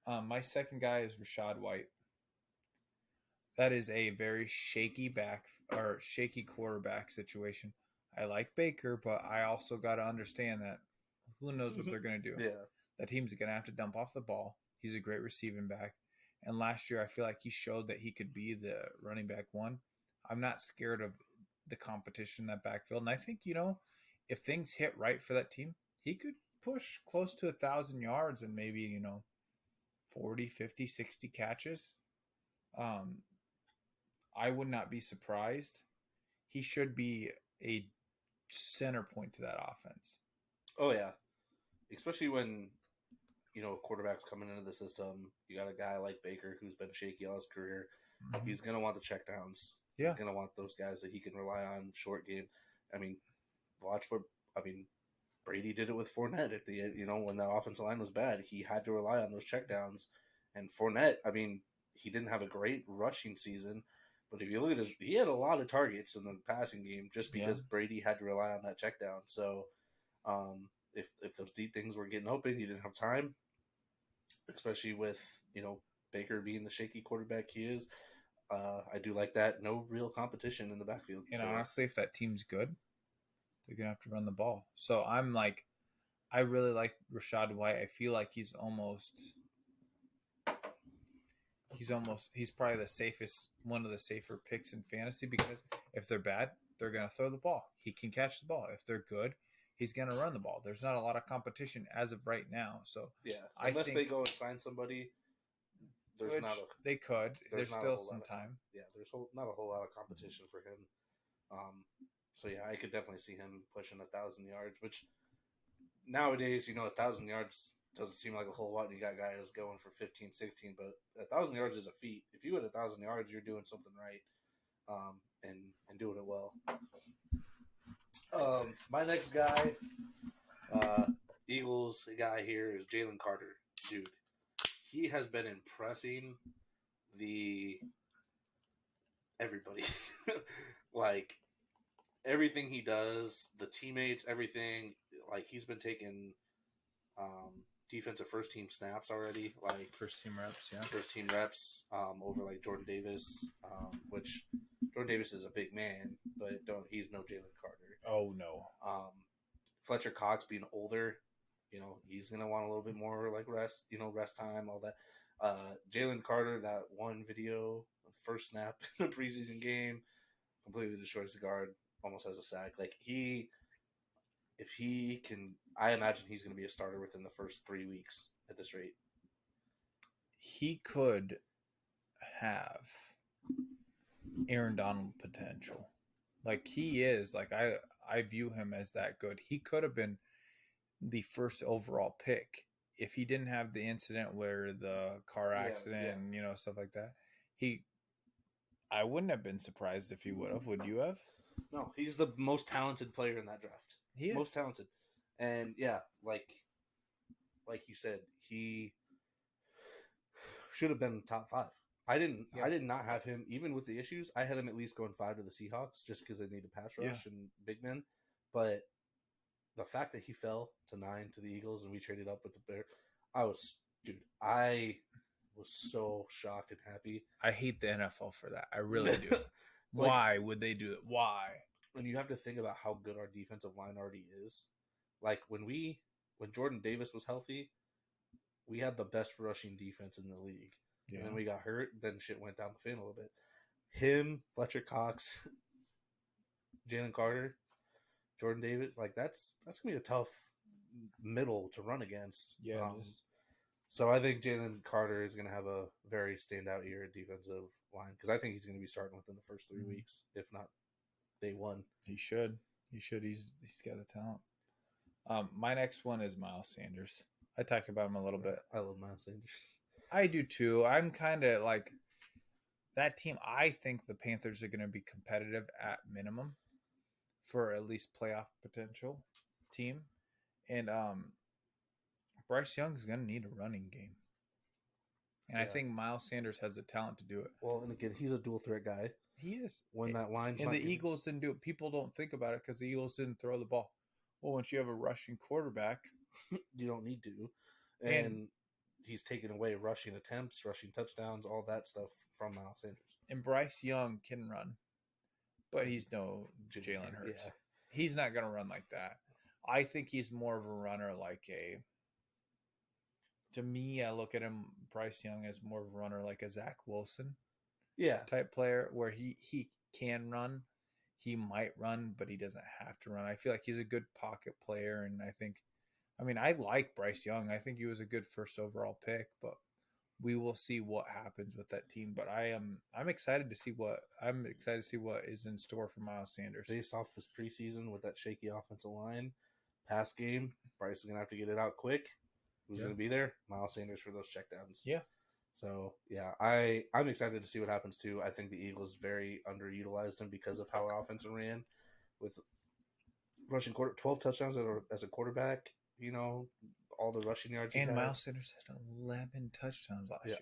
My second guy is Rachaad White. That is a very shaky quarterback situation. I like Baker, but I also got to understand that who knows what they're going to do. Yeah. That team's going to have to dump off the ball. He's a great receiving back. And last year, I feel like he showed that he could be the running back one. I'm not scared of the competition in that backfield. And I think, if things hit right for that team, he could push close to 1,000 yards and maybe, 40, 50, 60 catches. I would not be surprised. He should be a center point to that offense. Oh, yeah. Especially when, quarterbacks coming into the system. You got a guy like Baker who's been shaky all his career. Mm-hmm. He's going to want the checkdowns. Yeah. He's going to want those guys that he can rely on short game. I mean, Brady did it with Fournette at the end. When the offensive line was bad, he had to rely on those checkdowns. And Fournette, he didn't have a great rushing season, but if you look at he had a lot of targets in the passing game just because Brady had to rely on that check down. So if those deep things were getting open, he didn't have time, especially with, Baker being the shaky quarterback he is. I do like that. No real competition in the backfield. And honestly, if that team's good, they're going to have to run the ball. So I really like Rachaad White. I feel like he's probably one of the safer picks in fantasy, because if they're bad, they're going to throw the ball. He can catch the ball. If they're good, he's going to run the ball. There's not a lot of competition as of right now. So yeah, unless they go and sign somebody, they could. There's still some time. Yeah, there's not a whole lot of competition for him. So yeah, I could definitely see him pushing 1,000 yards, which nowadays, 1,000 yards doesn't seem like a whole lot. You got guys going for 15, 16, but 1,000 yards is a feat. If you hit 1,000 yards, you're doing something right, and doing it well. My next guy, Eagles guy here, is Jalen Carter. Dude, he has been impressing everybody. Like, everything he does, the teammates, everything. Like, he's been taking defensive first team snaps already, like first team reps over like Jordan Davis, which Jordan Davis is a big man, but he's no Jalen Carter. Oh no. Fletcher Cox being older, he's gonna want a little bit more like rest time, all that. Jalen Carter, that one video, first snap in the preseason game, completely destroys the guard, almost has a sack. Like, if he can, I imagine he's going to be a starter within the first 3 weeks at this rate. He could have Aaron Donald potential. Like, he is. Like, I view him as that good. He could have been the first overall pick if he didn't have the incident where the car accident and stuff like that. I wouldn't have been surprised if he would have. Would you have? No, he's the most talented player in that draft. He is. Most talented. And like you said, he should have been top 5. I did not have him, even with the issues. I had him at least going 5 to the Seahawks just because they need a pass rush and big men. But the fact that he fell to 9 to the Eagles and we traded up with the Bears, I was so shocked and happy. I hate the NFL for that. I really do. Why would they do it? Why? When you have to think about how good our defensive line already is. Like when Jordan Davis was healthy, we had the best rushing defense in the league. Yeah. And then we got hurt, then shit went down the fan a little bit. Him, Fletcher Cox, Jalen Carter, Jordan Davis, like that's gonna be a tough middle to run against. Yeah. So I think Jalen Carter is gonna have a very standout year at defensive line because I think he's gonna be starting within the first 3 weeks, if not day 1. He should. He's got the talent. My next one is Miles Sanders. I talked about him a little bit. I love Miles Sanders. I do too. I'm kind of like that team. I think the Panthers are going to be competitive at minimum for at least playoff potential team. And Bryce Young is going to need a running game. And I think Miles Sanders has the talent to do it. Well, and again, he's a dual threat guy. He is. When that line's and the Eagles didn't do it. People don't think about it because the Eagles didn't throw the ball. Well, once you have a rushing quarterback, you don't need to. And he's taken away rushing attempts, rushing touchdowns, all that stuff from Miles Sanders. And Bryce Young can run, but he's no Jalen Hurts. Yeah. He's not going to run like that. I think he's more of a runner to me, I look at him, Bryce Young, as more of a runner like a Zach Wilson type player where he can run. He might run, but he doesn't have to run. I feel like he's a good pocket player, and I like Bryce Young. I think he was a good first overall pick, but we will see what happens with that team. But I'm excited to see what is in store for Miles Sanders. Based off this preseason with that shaky offensive line, pass game, Bryce is gonna have to get it out quick. Who's gonna be there? Miles Sanders for those checkdowns. Yeah. So I'm excited to see what happens too. I think the Eagles very underutilized him because of how our offense ran with rushing 12 touchdowns as a quarterback. All the rushing yards. And Miles Sanders had 11 touchdowns last year.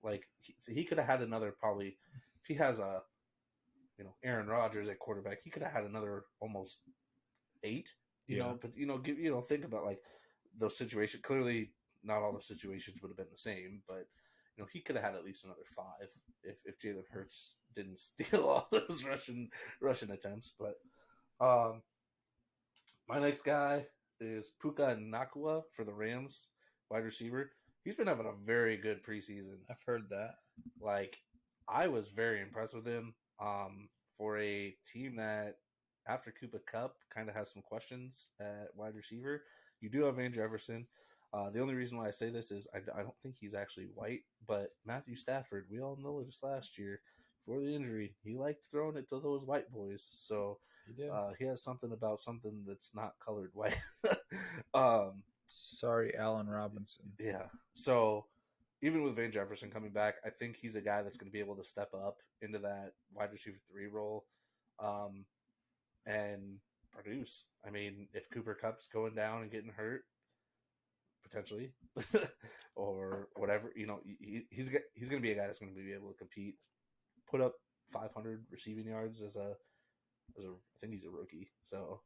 Like he could have had another probably if he has a Aaron Rodgers at quarterback, he could have had another almost 8. But think about like those situations. Clearly, not all the situations would have been the same, but he could have had at least another 5 if Jalen Hurts didn't steal all those Russian attempts. But my next guy is Puka Nakua for the Rams, wide receiver. He's been having a very good preseason. I've heard that. Like, I was very impressed with him for a team that, after Cooper Kupp, kind of has some questions at wide receiver. You do have Van Jefferson. The only reason why I say this is I don't think he's actually white, but Matthew Stafford, we all know this last year, before the injury, he liked throwing it to those white boys. So he has something about something that's not colored white. Sorry, Allen Robinson. Yeah. So even with Van Jefferson coming back, I think he's a guy that's going to be able to step up into that wide receiver 3 role and produce. I mean, if Cooper Kupp's going down and getting hurt, potentially, or whatever, he's going to be a guy that's going to be able to compete, put up 500 receiving yards as I think he's a rookie. So,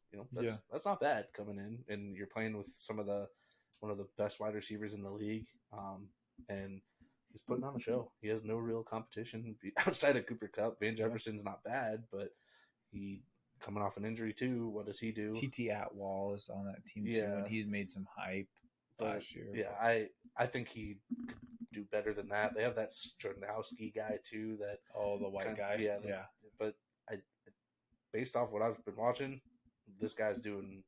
that's not bad coming in, and you're playing with one of the best wide receivers in the league. And he's putting on a show. He has no real competition outside of Cooper Kupp. Van Jefferson's not bad, but he coming off an injury too. What does he do? TT Atwell is on that team too, and he's made some hype last year. Yeah, I think he could do better than that. They have that Stronowski guy too. The white guy. Yeah. But based off what I've been watching, this guy's doing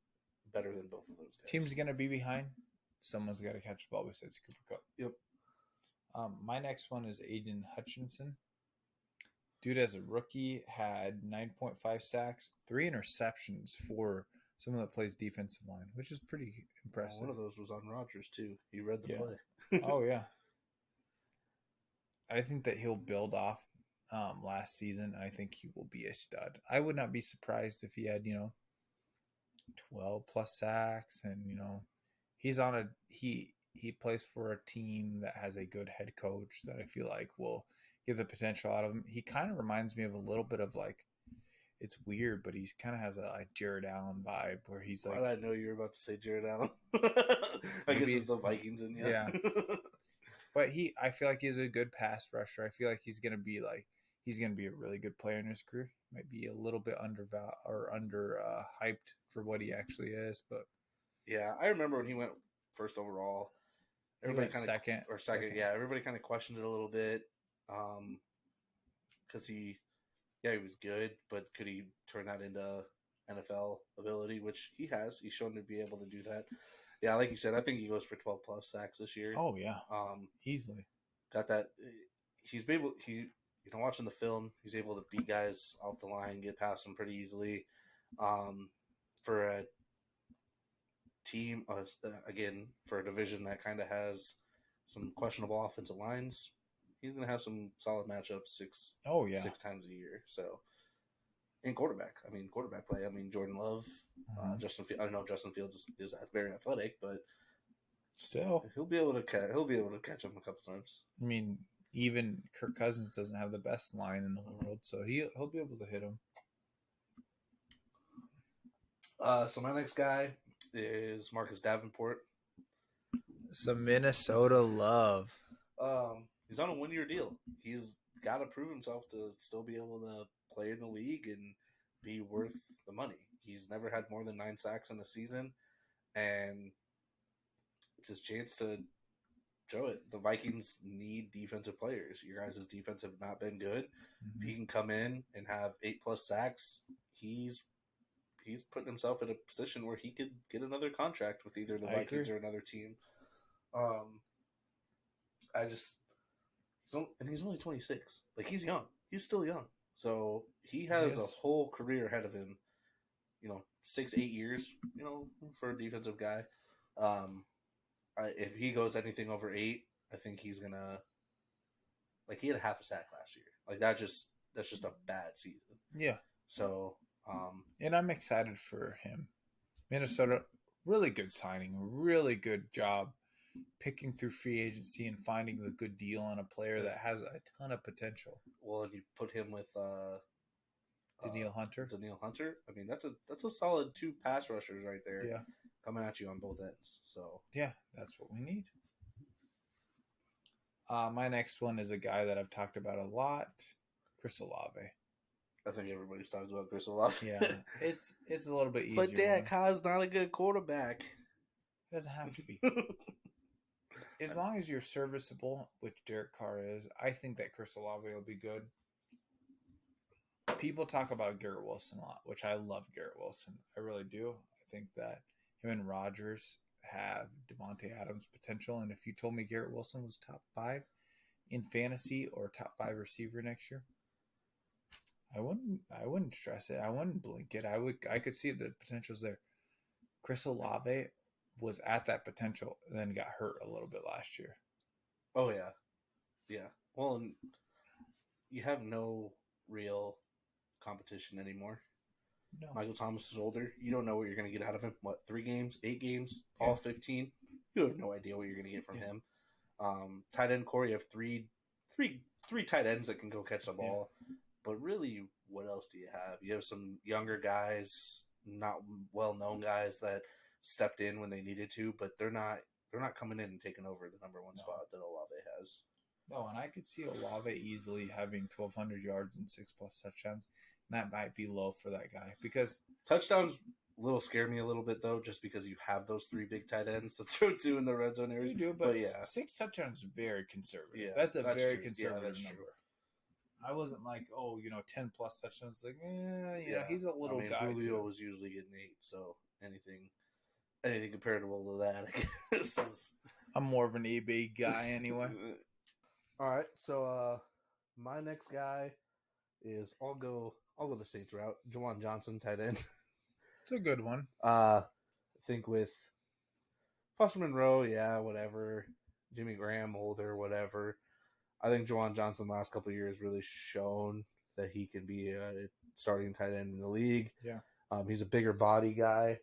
better than both of those guys. Team's gonna be behind. Someone's got to catch the ball besides Cooper Kupp. Yep. My next one is Aiden Hutchinson. Dude, as a rookie, had 9.5 sacks, 3 interceptions for someone that plays defensive line, which is pretty impressive. One of those was on Rodgers, too. He read the play. Oh, yeah. I think that he'll build off last season. I think he will be a stud. I would not be surprised if he had, 12 plus sacks, and he's on he plays for a team that has a good head coach that I feel like will get the potential out of him. He kind of reminds me of a little bit of like, it's weird, but he kind of has a like Jared Allen vibe where he's like. Why did I know you were about to say Jared Allen? I guess it's the Vikings in you. Yeah. But I feel like he's a good pass rusher. I feel like he's gonna be a really good player in his career. Might be a little bit under hyped for what he actually is, but yeah, I remember when he went first overall. Everybody kind of second. Yeah, everybody kind of questioned it a little bit, because he was good, but could he turn that into NFL ability? Which he has. He's shown to be able to do that. Yeah, like you said, I think he goes for 12 plus sacks this year. Oh yeah, easily. Got that. He's able. Watching the film, he's able to beat guys off the line, get past them pretty easily. For a team, again, for a division that kind of has some questionable offensive lines, he's going to have some solid matchups six times a year. So, and quarterback play. I mean, Jordan Love, Justin. I know Justin Fields is very athletic, but still, he'll be able to catch him a couple times. I mean, even Kirk Cousins doesn't have the best line in the world, so he'll be able to hit him. So my next guy is Marcus Davenport. Some Minnesota love. He's on a 1-year deal. He's got to prove himself to still be able to play in the league and be worth the money. He's never had more than 9 sacks in a season, and it's his chance to show it. The Vikings need defensive players. Your guys' defense have not been good. Mm-hmm. If he can come in and have 8+ sacks, he's putting himself in a position where he could get another contract with either the Vikings or another team. He's only 26. Like, he's young. He's still young. So he has a whole career ahead of him. 6-8 years, for a defensive guy. If he goes anything over 8, I think he's gonna. Like, he had a half a sack last year. Like, that's just a bad season. Yeah. So. And I'm excited for him. Minnesota, really good signing, really good job picking through free agency and finding the good deal on a player that has a ton of potential. Well, and you put him with Danielle Hunter. I mean, that's a solid 2 pass rushers right there. Yeah, coming at you on both ends. So yeah, that's what we need. My next one is a guy that I've talked about a lot, Chris Olave. I think everybody's talking about Chris Olave. Yeah, it's a little bit easier. But Derek Carr's not a good quarterback. It doesn't have to be. As long as you're serviceable, which Derek Carr is, I think that Chris Olave will be good. People talk about Garrett Wilson a lot, which I love Garrett Wilson. I really do. I think that him and Rodgers have Devontae Adams potential, and if you told me Garrett Wilson was top 5 in fantasy or top 5 receiver next year, I wouldn't stress it. I wouldn't blink it. I could see the potential's there. Chris Olave was at that potential and then got hurt a little bit last year. Oh yeah. Yeah. Well, and you have no real competition anymore. No. Michael Thomas is older. You don't know what you're going to get out of him. What, 3 games, 8 games, all 15? You have no idea what you're going to get from him. Tight end Corey, you have three tight ends that can go catch the ball. But really, what else do you have? You have some younger guys, not well-known guys that stepped in when they needed to, but they're not coming in and taking over the number 1 spot that Olave has. No, and I could see Olave easily having 1,200 yards and 6+ touchdowns. And that might be low for that guy because touchdowns scare me a little bit though, just because you have those 3 big tight ends to throw to in the red zone areas. You do, but 6 touchdowns is very conservative. Yeah, that's very true. Conservative number. True. I wasn't like, 10+ touchdowns. Like, he's a little guy. Julio was usually getting 8, so anything comparable to that, I guess. I'm more of an EB guy anyway. All right, so my next guy is I'll go the Saints route. Jawan Johnson, tight end. It's a good one. I think with Foster Monroe, yeah, whatever. Jimmy Graham, older, whatever. I think Jawan Johnson last couple of years really shown that he can be a starting tight end in the league. Yeah. He's a bigger body guy.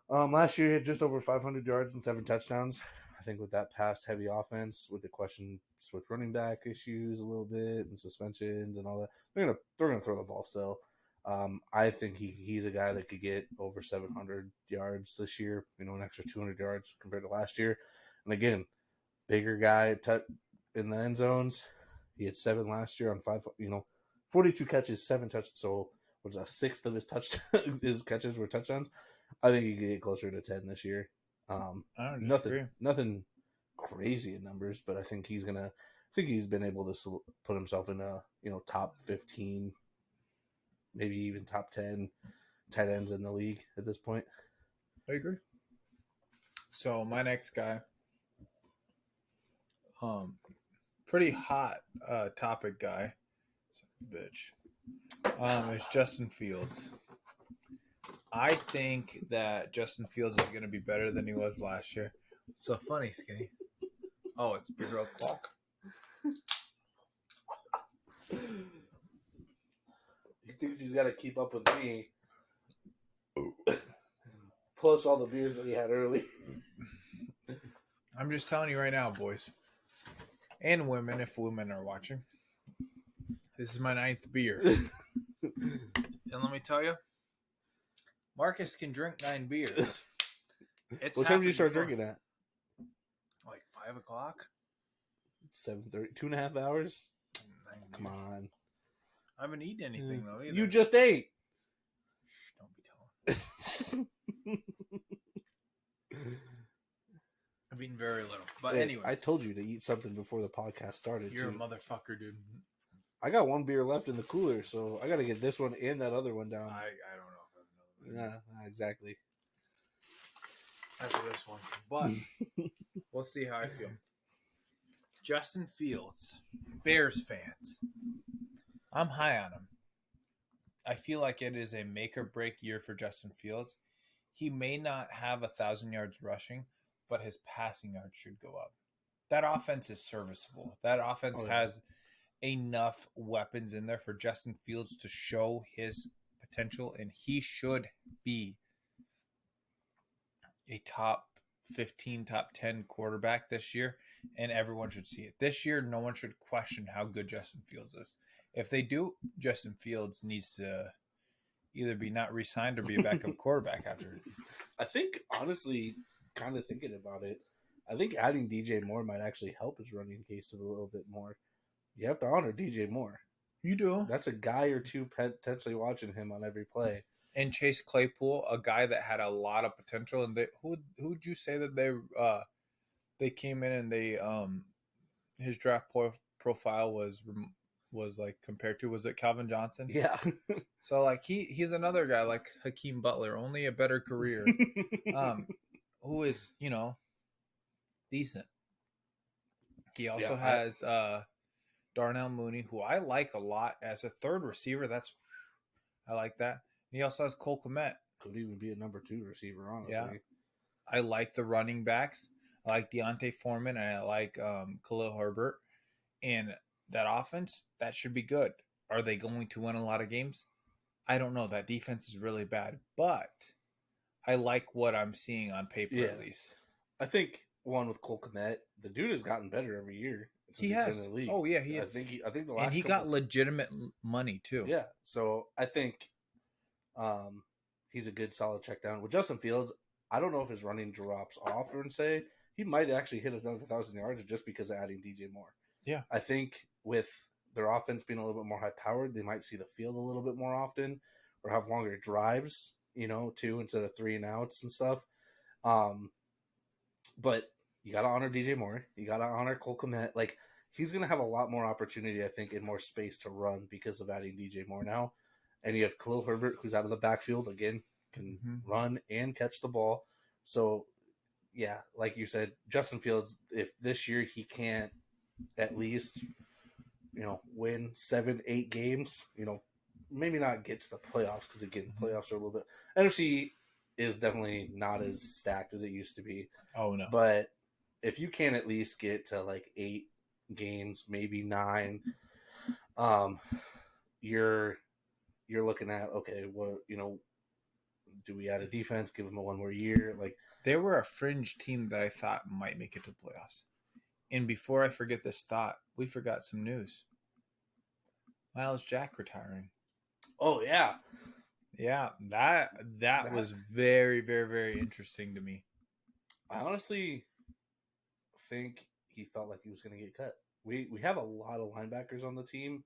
Last year he had just over 500 yards and 7 touchdowns. I think with that pass-heavy offense, with the questions with running back issues a little bit and suspensions and all that, they're gonna throw the ball still. I think he's a guy that could get over 700 yards this year. An extra 200 yards compared to last year. And again, bigger guy in the end zones. He had 7 last year on 42 catches, 7 touchdowns. So was a sixth of his catches were touchdowns. I think he could get closer to 10 this year. I don't disagree. Nothing crazy in numbers, but I think he's been able to put himself in a top 15, maybe even top 10 tight ends in the league at this point. I agree. So my next guy, pretty hot topic guy, bitch, is Justin Fields. I think that Justin Fields is going to be better than he was last year. So funny, Skinny. Oh, it's Big Girl Clock. He thinks he's got to keep up with me. Plus all the beers that he had early. I'm just telling you right now, boys. And women, if women are watching. This is my 9th beer. And let me tell you, Marcus can drink 9 beers. What time did you start drinking at? Like 5 o'clock? 7:30. 2.5 hours? Come on. I haven't eaten anything, though, either. You just ate. Shh, don't be telling. I've eaten very little. But anyway. I told you to eat something before the podcast started. You're a motherfucker, dude. I got 1 beer left in the cooler, so I got to get this one and that other one down. I don't know if I have another one. Yeah, exactly. After this one. But we'll see how I feel. Justin Fields, Bears fans. I'm high on him. I feel like it is a make or break year for Justin Fields. He may not have 1,000 yards rushing, but his passing yards should go up. That offense is serviceable. That offense has enough weapons in there for Justin Fields to show his potential, and he should be a top 15, top 10 quarterback this year, and everyone should see it. This year, no one should question how good Justin Fields is. If they do, Justin Fields needs to either be not re-signed or be a backup quarterback after. I think, honestly, kind of thinking about it, I think adding DJ Moore might actually help his running case a little bit more. You have to honor DJ Moore. You do. That's a guy or two potentially watching him on every play. And Chase Claypool, a guy that had a lot of potential. And who'd you say that they came in and they his draft profile was like compared to, was it Calvin Johnson? Yeah. So like he's another guy like Hakeem Butler, only a better career. Who is, decent. He also has Darnell Mooney, who I like a lot as a third receiver. I like that. And he also has Cole Kmet. Could even be a number 2 receiver, honestly. Yeah. I like the running backs. I like Deontay Foreman, and I like Khalil Herbert. And that offense, that should be good. Are they going to win a lot of games? I don't know. That defense is really bad. But I like what I'm seeing on paper, at least. I think one with Cole Kmet, the dude has gotten better every year. He has. Been in the league. Oh yeah, he has. I think the last. And he got legitimate money too. Yeah, so I think, he's a good solid check down with Justin Fields. I don't know if his running drops off or say he might actually hit another 1,000 yards just because of adding DJ Moore. Yeah, I think with their offense being a little bit more high powered, they might see the field a little bit more often, or have longer drives. Too, instead of 3 and outs and stuff. But you got to honor DJ Moore. You got to honor Cole Kmet. Like, he's going to have a lot more opportunity, I think, and more space to run because of adding DJ Moore now. And you have Khalil Herbert, who's out of the backfield, again, can run and catch the ball. So, yeah, like you said, Justin Fields, if this year he can't at least, win 7-8 games, maybe not get to the playoffs because again, playoffs are a little bit. NFC is definitely not as stacked as it used to be. Oh no! But if you can at least get to like 8 games, maybe 9, you're looking at okay, what do we add a defense? Give them a 1 more year? Like they were a fringe team that I thought might make it to the playoffs. And before I forget this thought, we forgot some news. Miles Jack retiring. Oh yeah. Yeah, that was very, very, very interesting to me. I honestly think he felt like he was going to get cut. We have a lot of linebackers on the team,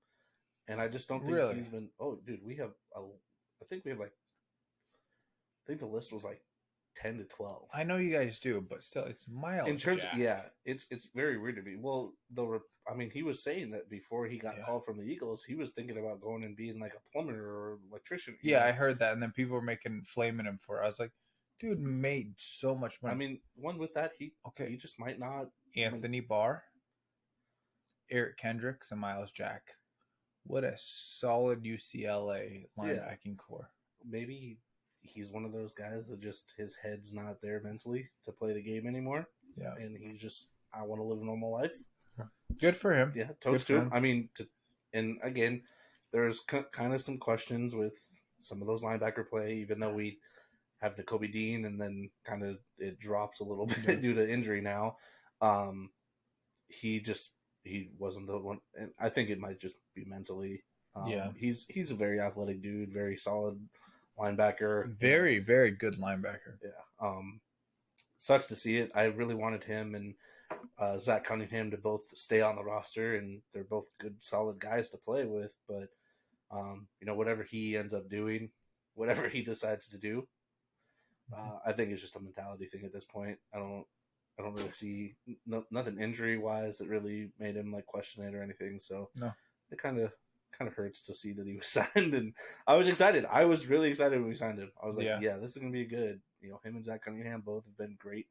and I just don't think he's been. Oh, dude, I think we have like. I think the list was like 10 to 12. I know you guys do, but still, it's Miles. In terms, Jack. it's very weird to me. Well, he was saying that before he got called from the Eagles, he was thinking about going and being like a plumber or electrician. Yeah, I heard that, and then people were flaming him for it. I was like, dude made so much money. I mean, one with that, he just might not. Anthony Barr, Eric Kendricks, and Miles Jack. What a solid UCLA linebacking core. Maybe he's one of those guys that just his head's not there mentally to play the game anymore. Yeah. And he's just, I want to live a normal life. Good for him. Yeah, toast to him. I mean, and again, there's kind of some questions with some of those linebacker play, even though we have Nakobe Dean and then kind of it drops a little bit due to injury now. He wasn't the one, and I think it might just be mentally. He's a very athletic dude, very solid linebacker. Very, very good linebacker. Yeah. Sucks to see it. I really wanted him and Zach Cunningham to both stay on the roster, and they're both good, solid guys to play with. But whatever he ends up doing, whatever he decides to do, I think it's just a mentality thing at this point. I don't really see nothing injury wise that really made him like question it or anything. So no, it kind of hurts to see that he was signed, and I was excited. I was really excited when we signed him. I was like, yeah this is gonna be good. Him and Zach Cunningham both have been great,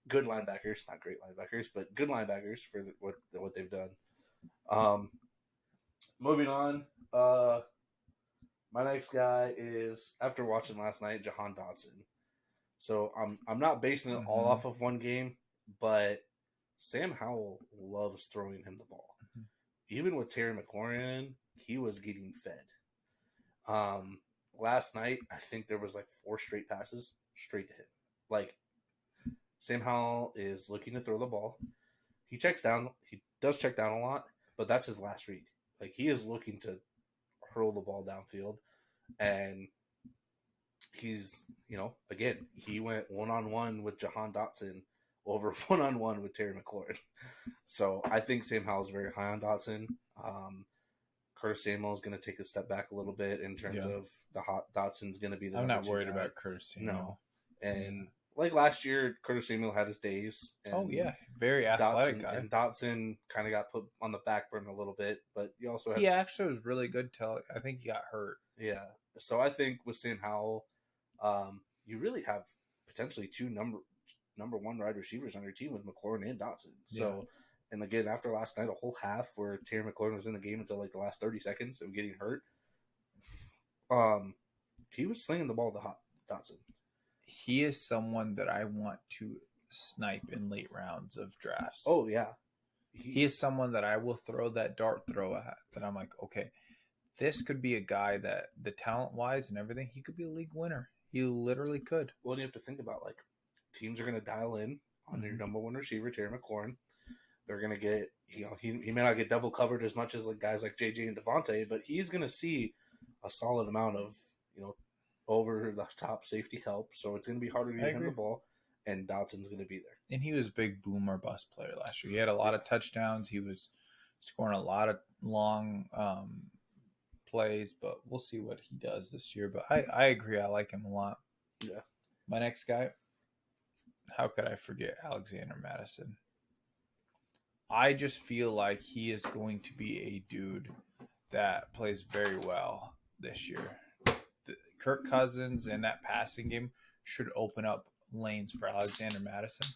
good linebackers, not great linebackers, but good linebackers for what they've done. Moving on, my next guy is, after watching last night, Jahan Dotson. So I'm not basing it all off of one game, but Sam Howell loves throwing him the ball. Even with Terry McLaurin, he was getting fed. Last night, I think there was like 4 straight passes straight to him. Like, Sam Howell is looking to throw the ball. He checks down. He does check down a lot, but that's his last read. Like, he is looking to hurl the ball downfield, and he's, again, he went one-on-one with Jahan Dotson over one-on-one with Terry McLaurin. So I think Sam Howell's very high on Dotson. Curtis Samuel is going to take a step back a little bit in terms of Dotson's going to be the. I'm not worried about Curtis Samuel. No, and like last year, Curtis Samuel had his days. And very athletic guy. And Dotson kind of got put on the back burner a little bit, but you also had. He actually was really good till I think he got hurt. Yeah, so I think with Sam Howell, you really have potentially 2 number 1 wide receivers on your team with McLaurin and Dotson. So, and again, after last night, a whole half where Terry McLaurin was in the game until like the last 30 seconds of getting hurt, he was slinging the ball to Dotson. He is someone that I want to snipe in late rounds of drafts. Oh, yeah. He is someone that I will throw that dart throw at, that I'm like, okay, this could be a guy that the talent-wise and everything, he could be a league winner. He literally could. Well, you have to think about, like, teams are going to dial in on your number 1 receiver, Terry McLaurin. They're going to get, he may not get double covered as much as like guys like JJ and Devontae, but he's going to see a solid amount of, over the top safety help. So it's going to be harder to get him the ball, and Dotson's going to be there. And he was a big boom or bust player last year. He had a lot of touchdowns. He was scoring a lot of long plays, but we'll see what he does this year. But I agree. I like him a lot. Yeah. My next guy, how could I forget Alexander Madison? I just feel like he is going to be a dude that plays very well this year. Kirk Cousins and that passing game should open up lanes for Alexander Madison.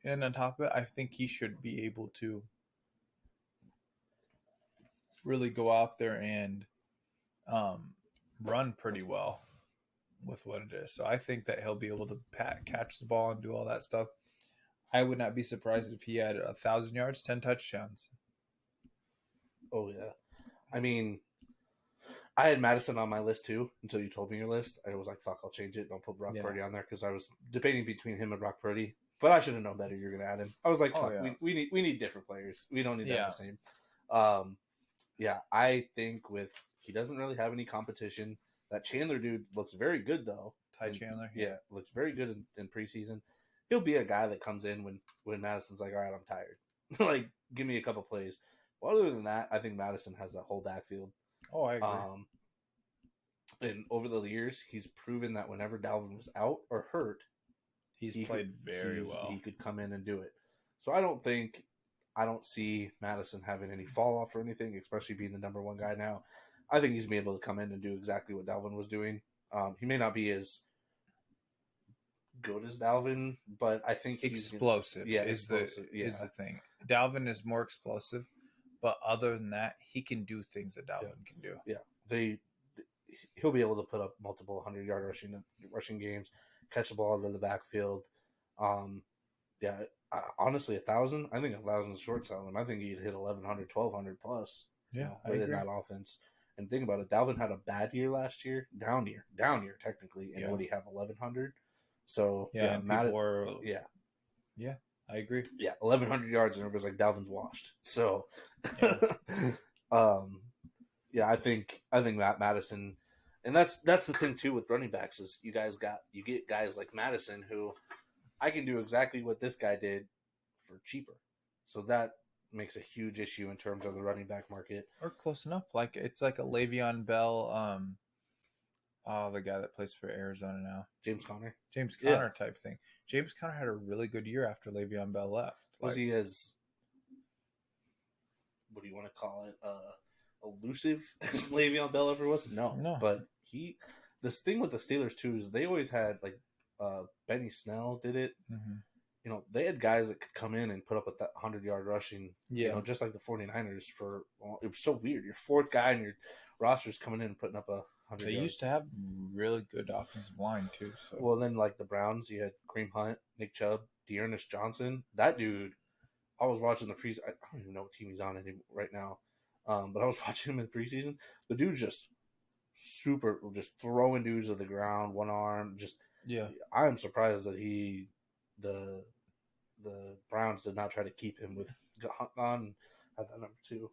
And on top of it, I think he should be able to really go out there and run pretty well with what it is. So I think that he'll be able to catch the ball and do all that stuff. I would not be surprised if he had 1,000 yards, 10 touchdowns. Oh yeah, I mean, I had Madison on my list too until you told me your list. I was like, "Fuck, I'll change it. Don't put Brock Purdy on there," because I was debating between him and Brock Purdy. But I should have known better. You're gonna add him. I was like, "Fuck, we need different players. We don't need to have the same." Yeah, I think he doesn't really have any competition. That Chandler dude looks very good though. Ty Chandler, yeah, looks very good in preseason. He'll be a guy that comes in when Madison's like, "All right, I'm tired. Like, give me a couple plays." Well, other than that, I think Madison has that whole backfield. Oh, I agree. And over the years, he's proven that whenever Dalvin was out or hurt, he played very well. He could come in and do it. So I don't see Madison having any fall off or anything, especially being the number one guy now. I think he's going to be able to come in and do exactly what Dalvin was doing. He may not be as good as Dalvin, but I think he's explosive. Is the thing. Dalvin is more explosive, but other than that, he can do things that Dalvin can do. Yeah, he'll be able to put up multiple 100-yard rushing games, catch the ball out of the backfield. Honestly, 1,000. I think 1,000 is short selling. I think he'd hit 1,100, 1,200 plus. Within that offense. And think about it, Dalvin had a bad year last year, down year technically, and would he have 1,100? So I agree. Yeah, 1,100 yards, and everybody's like, Dalvin's washed. So, I think Matt Madison, and that's the thing too with running backs is you get guys like Madison who I can do exactly what this guy did for cheaper. So that makes a huge issue in terms of the running back market. Or close enough. Like it's like a Le'Veon Bell, the guy that plays for Arizona now. James Conner type thing. James Conner had a really good year after Le'Veon Bell left. Was he as, what do you want to call it, elusive as Le'Veon Bell ever was? No. But this thing with the Steelers too is they always had like Benny Snell did it. Mm-hmm. They had guys that could come in and put up a 100-yard rushing, just like the 49ers it was so weird. Your fourth guy in your roster's coming in and putting up a 100 They used to have really good offensive line too. So. Well, then like the Browns, you had Kareem Hunt, Nick Chubb, Dearness Johnson. That dude, I was watching the preseason. I don't even know what team he's on right now. But I was watching him in the preseason. The dude just just throwing dudes to the ground, one arm. I'm surprised that the Browns did not try to keep him with Hunt on at that number 2.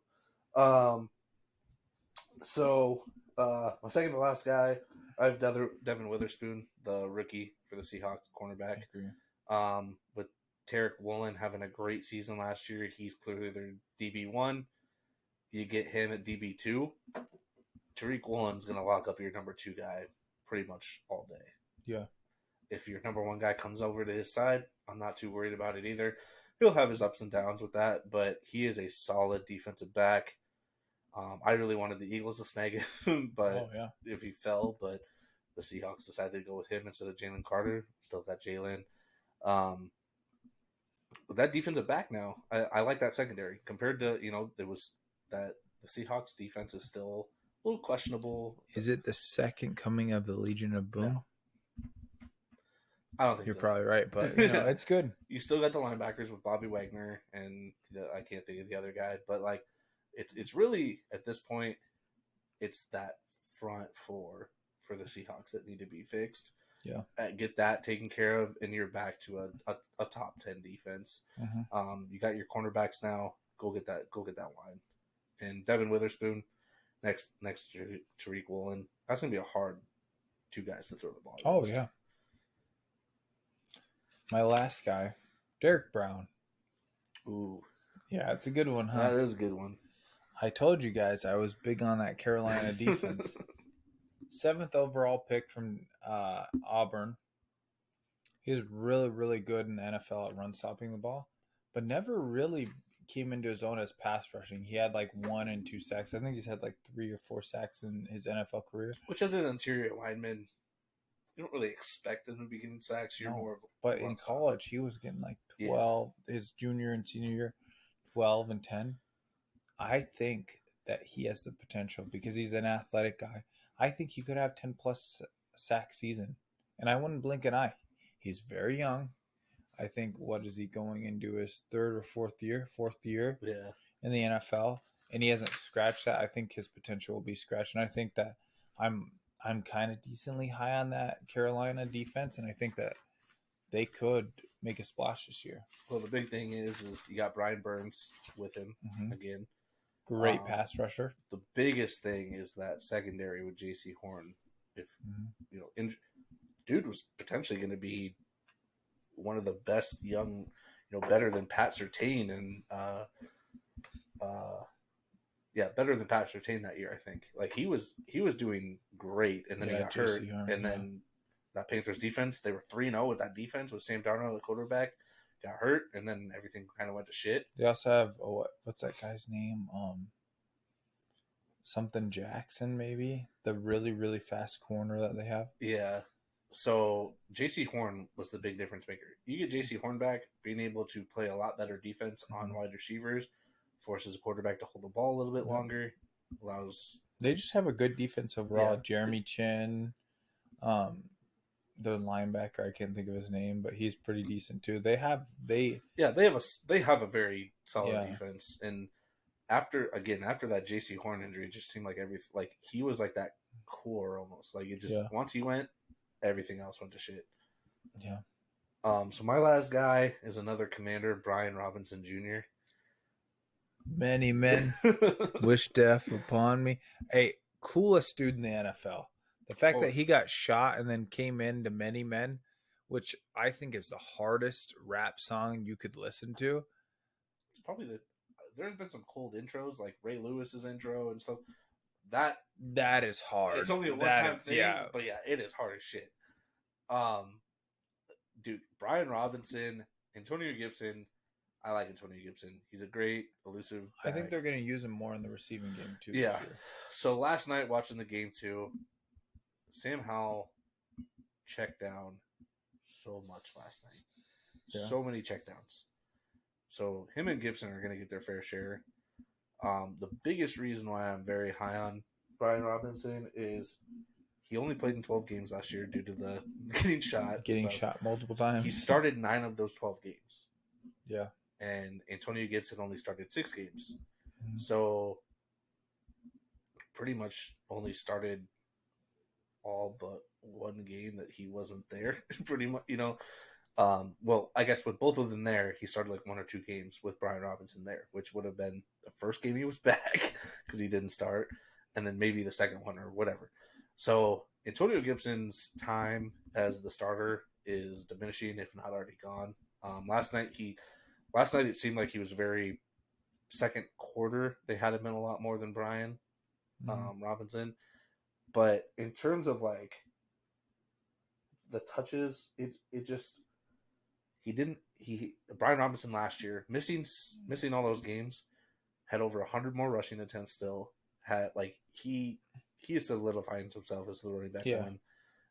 My second to last guy, I have Devin Witherspoon, the rookie for the Seahawks cornerback. I agree. With Tarek Woolen having a great season last year, he's clearly their DB1. You get him at DB2. Tariq Woolen's going to lock up your number 2 guy pretty much all day. Yeah. If your number 1 guy comes over to his side, I'm not too worried about it either. He'll have his ups and downs with that, but he is a solid defensive back. I really wanted the Eagles to snag him, but if he fell, but the Seahawks decided to go with him instead of Jalen Carter. Still got Jalen. But that defensive back now, I like that secondary compared to, there was that the Seahawks defense is still a little questionable. Is it the second coming of the Legion of Boom? No. I don't think you're probably right, but it's good. You still got the linebackers with Bobby Wagner and I can't think of the other guy, but like it's really at this point it's that front four for the Seahawks that need to be fixed. Yeah, get that taken care of, and you're back to a top 10 defense. Mm-hmm. You got your cornerbacks now. Go get that line, and Devin Witherspoon next to Tariq Woolen. That's gonna be a hard 2 guys to throw the ball against. Oh yeah. My last guy, Derek Brown. Ooh. Yeah, it's a good one, huh? That is a good one. I told you guys I was big on that Carolina defense. 7th overall pick from Auburn. He was really, really good in the NFL at run stopping the ball, but never really came into his own as pass rushing. He had like 1 and 2 sacks. I think he's had like 3 or 4 sacks in his NFL career. Which, as an interior lineman, you don't really expect him to be getting sacks. You're more of a but in college, he was getting like 12. His junior and senior year, 12 and 10. I think that he has the potential because he's an athletic guy. I think he could have 10 plus sack season, and I wouldn't blink an eye. He's very young. I think what is he going into his third or fourth year? Fourth year Yeah. in the NFL, and he hasn't scratched that. I think his potential will be scratched, and I think that I'm kind of decently high on that Carolina defense, and I think that they could make a splash this year. Well, the big thing is you got Brian Burns with him again. Great pass rusher. The biggest thing is that secondary with J.C. Horn. If dude was potentially going to be one of the best young, better than Pat Surtain and better than Pat Surtain that year. I think like he was doing great, and then he got hurt, Horn, and then that Panthers defense, they were 3-0 with that defense with Sam Darnold, the quarterback, got hurt, and then everything kind of went to shit. They also have what's that guy's name? Something Jackson, maybe the really really fast corner that they have. Yeah. So J.C. Horn was the big difference maker. You get J.C. Horn back, being able to play a lot better defense on wide receivers, forces a quarterback to hold the ball a little bit longer, allows. They just have a good defense overall. Jeremy Chin, the linebacker, I can't think of his name, but he's pretty decent too. They have a very solid defense, and after that J.C. Horn injury, it just seemed like he was like that core almost. Like it just once he went, everything else went to shit. Yeah. So my last guy is another Commander, Brian Robinson Jr. Many men wish death upon me. Hey, coolest dude in the NFL. The fact that he got shot and then came into Many Men, which I think is the hardest rap song you could listen to. It's probably there's been some cold intros, like Ray Lewis's intro and stuff. That is hard. It's only a one-time thing, but it is hard as shit. Dude, Brian Robinson, Antonio Gibson. I like Antonio Gibson. He's a great, elusive back. I think they're going to use him more in the receiving game, too. Yeah. So last night, watching the game, too, Sam Howell checked down so much last night. Yeah. So many checkdowns. So him and Gibson are going to get their fair share. The biggest reason why I'm very high on Brian Robinson is he only played in 12 games last year due to the getting shot multiple times. He started 9 of those 12 games. Yeah. And Antonio Gibson only started 6 games. Mm-hmm. So pretty much only started all but one game that he wasn't there. Pretty much, well, I guess with both of them there, he started like 1 or 2 games with Brian Robinson there, which would have been the first game he was back because he didn't start, and then maybe the second one or whatever. So Antonio Gibson's time as the starter is diminishing, if not already gone. Last night it seemed like he was very second quarter. They had him in a lot more than Brian Robinson. But in terms of like the touches, Brian Robinson last year, missing all those games, had over 100 more rushing attempts still. Had like he is solidifying himself as the running back one.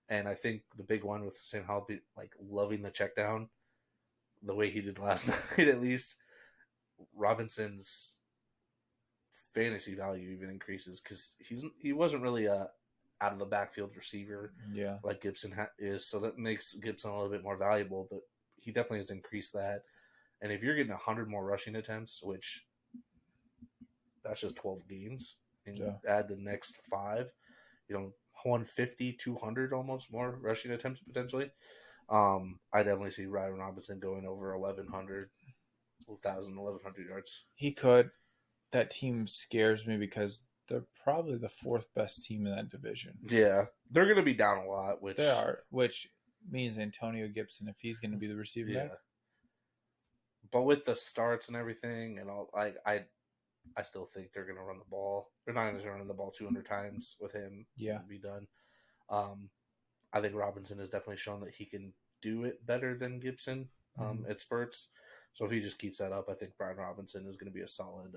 And I think the big one with Sam Howell like loving the check down the way he did last night, at least, Robinson's fantasy value even increases because he wasn't really a out of the backfield receiver like Gibson is, so that makes Gibson a little bit more valuable, but he definitely has increased that. And if you're getting 100 more rushing attempts, which that's just 12 games, and you add the next 5, 150, 200 almost more rushing attempts potentially. I definitely see Ryan Robinson going over 1,100 yards. He could. That team scares me because they're probably the 4th best team in that division. Yeah, they're going to be down a lot, which means Antonio Gibson, if he's going to be the receiver back. But with the starts and everything and all, I still think they're going to run the ball. They're not going to run the ball 200 times with him. Yeah, be done. I think Robinson has definitely shown that he can do it better than Gibson at spurts. So if he just keeps that up, I think Brian Robinson is going to be a solid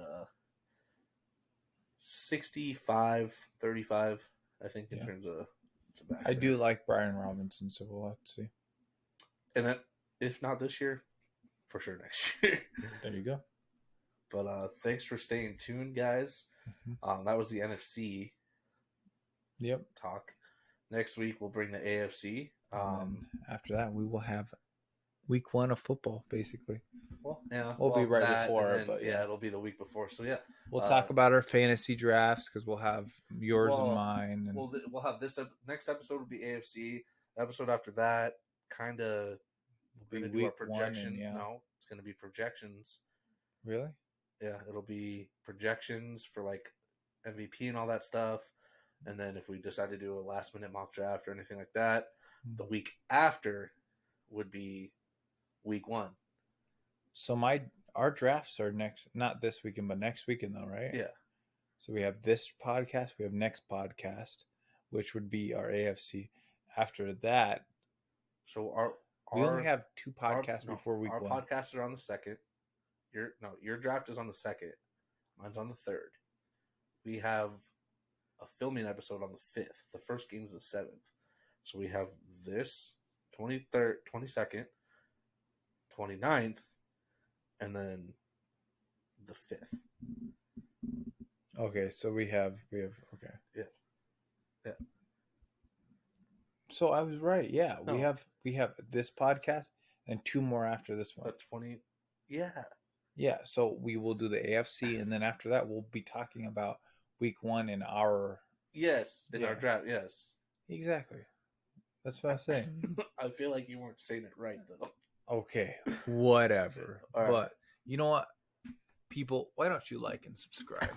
65-35, I think, in terms of backs. I do like Brian Robinson, so we'll have to see. And if not this year, for sure next year. There you go. But thanks for staying tuned, guys. That was the NFC talk. Next week we'll bring the AFC. And after that, we will have week 1 of football, basically. Well, yeah, we'll be right before, then, but yeah, it'll be the week before. So yeah, we'll talk about our fantasy drafts because we'll have yours and mine. And we'll have this next episode will be AFC. The episode after that, kind of, we're gonna do our projection. No, it's gonna be projections. Really? Yeah, it'll be projections for like MVP and all that stuff. And then if we decide to do a last minute mock draft or anything like that, the week after would be week 1. So our drafts are not this weekend, but next weekend though, right? Yeah. So we have this podcast, we have next podcast, which would be our AFC. After that, so we only have 2 podcasts before week 1. Our podcasts are on the 2nd. Your draft is on the 2nd. Mine's on the 3rd. We have a filming episode on the 5th. The first game is the 7th. So we have this 23rd, 22nd, 29th, and then the 5th. Okay, so we have okay. Yeah. So I was right. Yeah, no. we have this podcast and 2 more after this one. 20. Yeah. Yeah, so we will do the AFC, and then after that we'll be talking about week 1 in our our draft. Yes, exactly. That's what I'm saying. I feel like you weren't saying it right though. Okay, whatever. But you know what, people? Why don't you like and subscribe?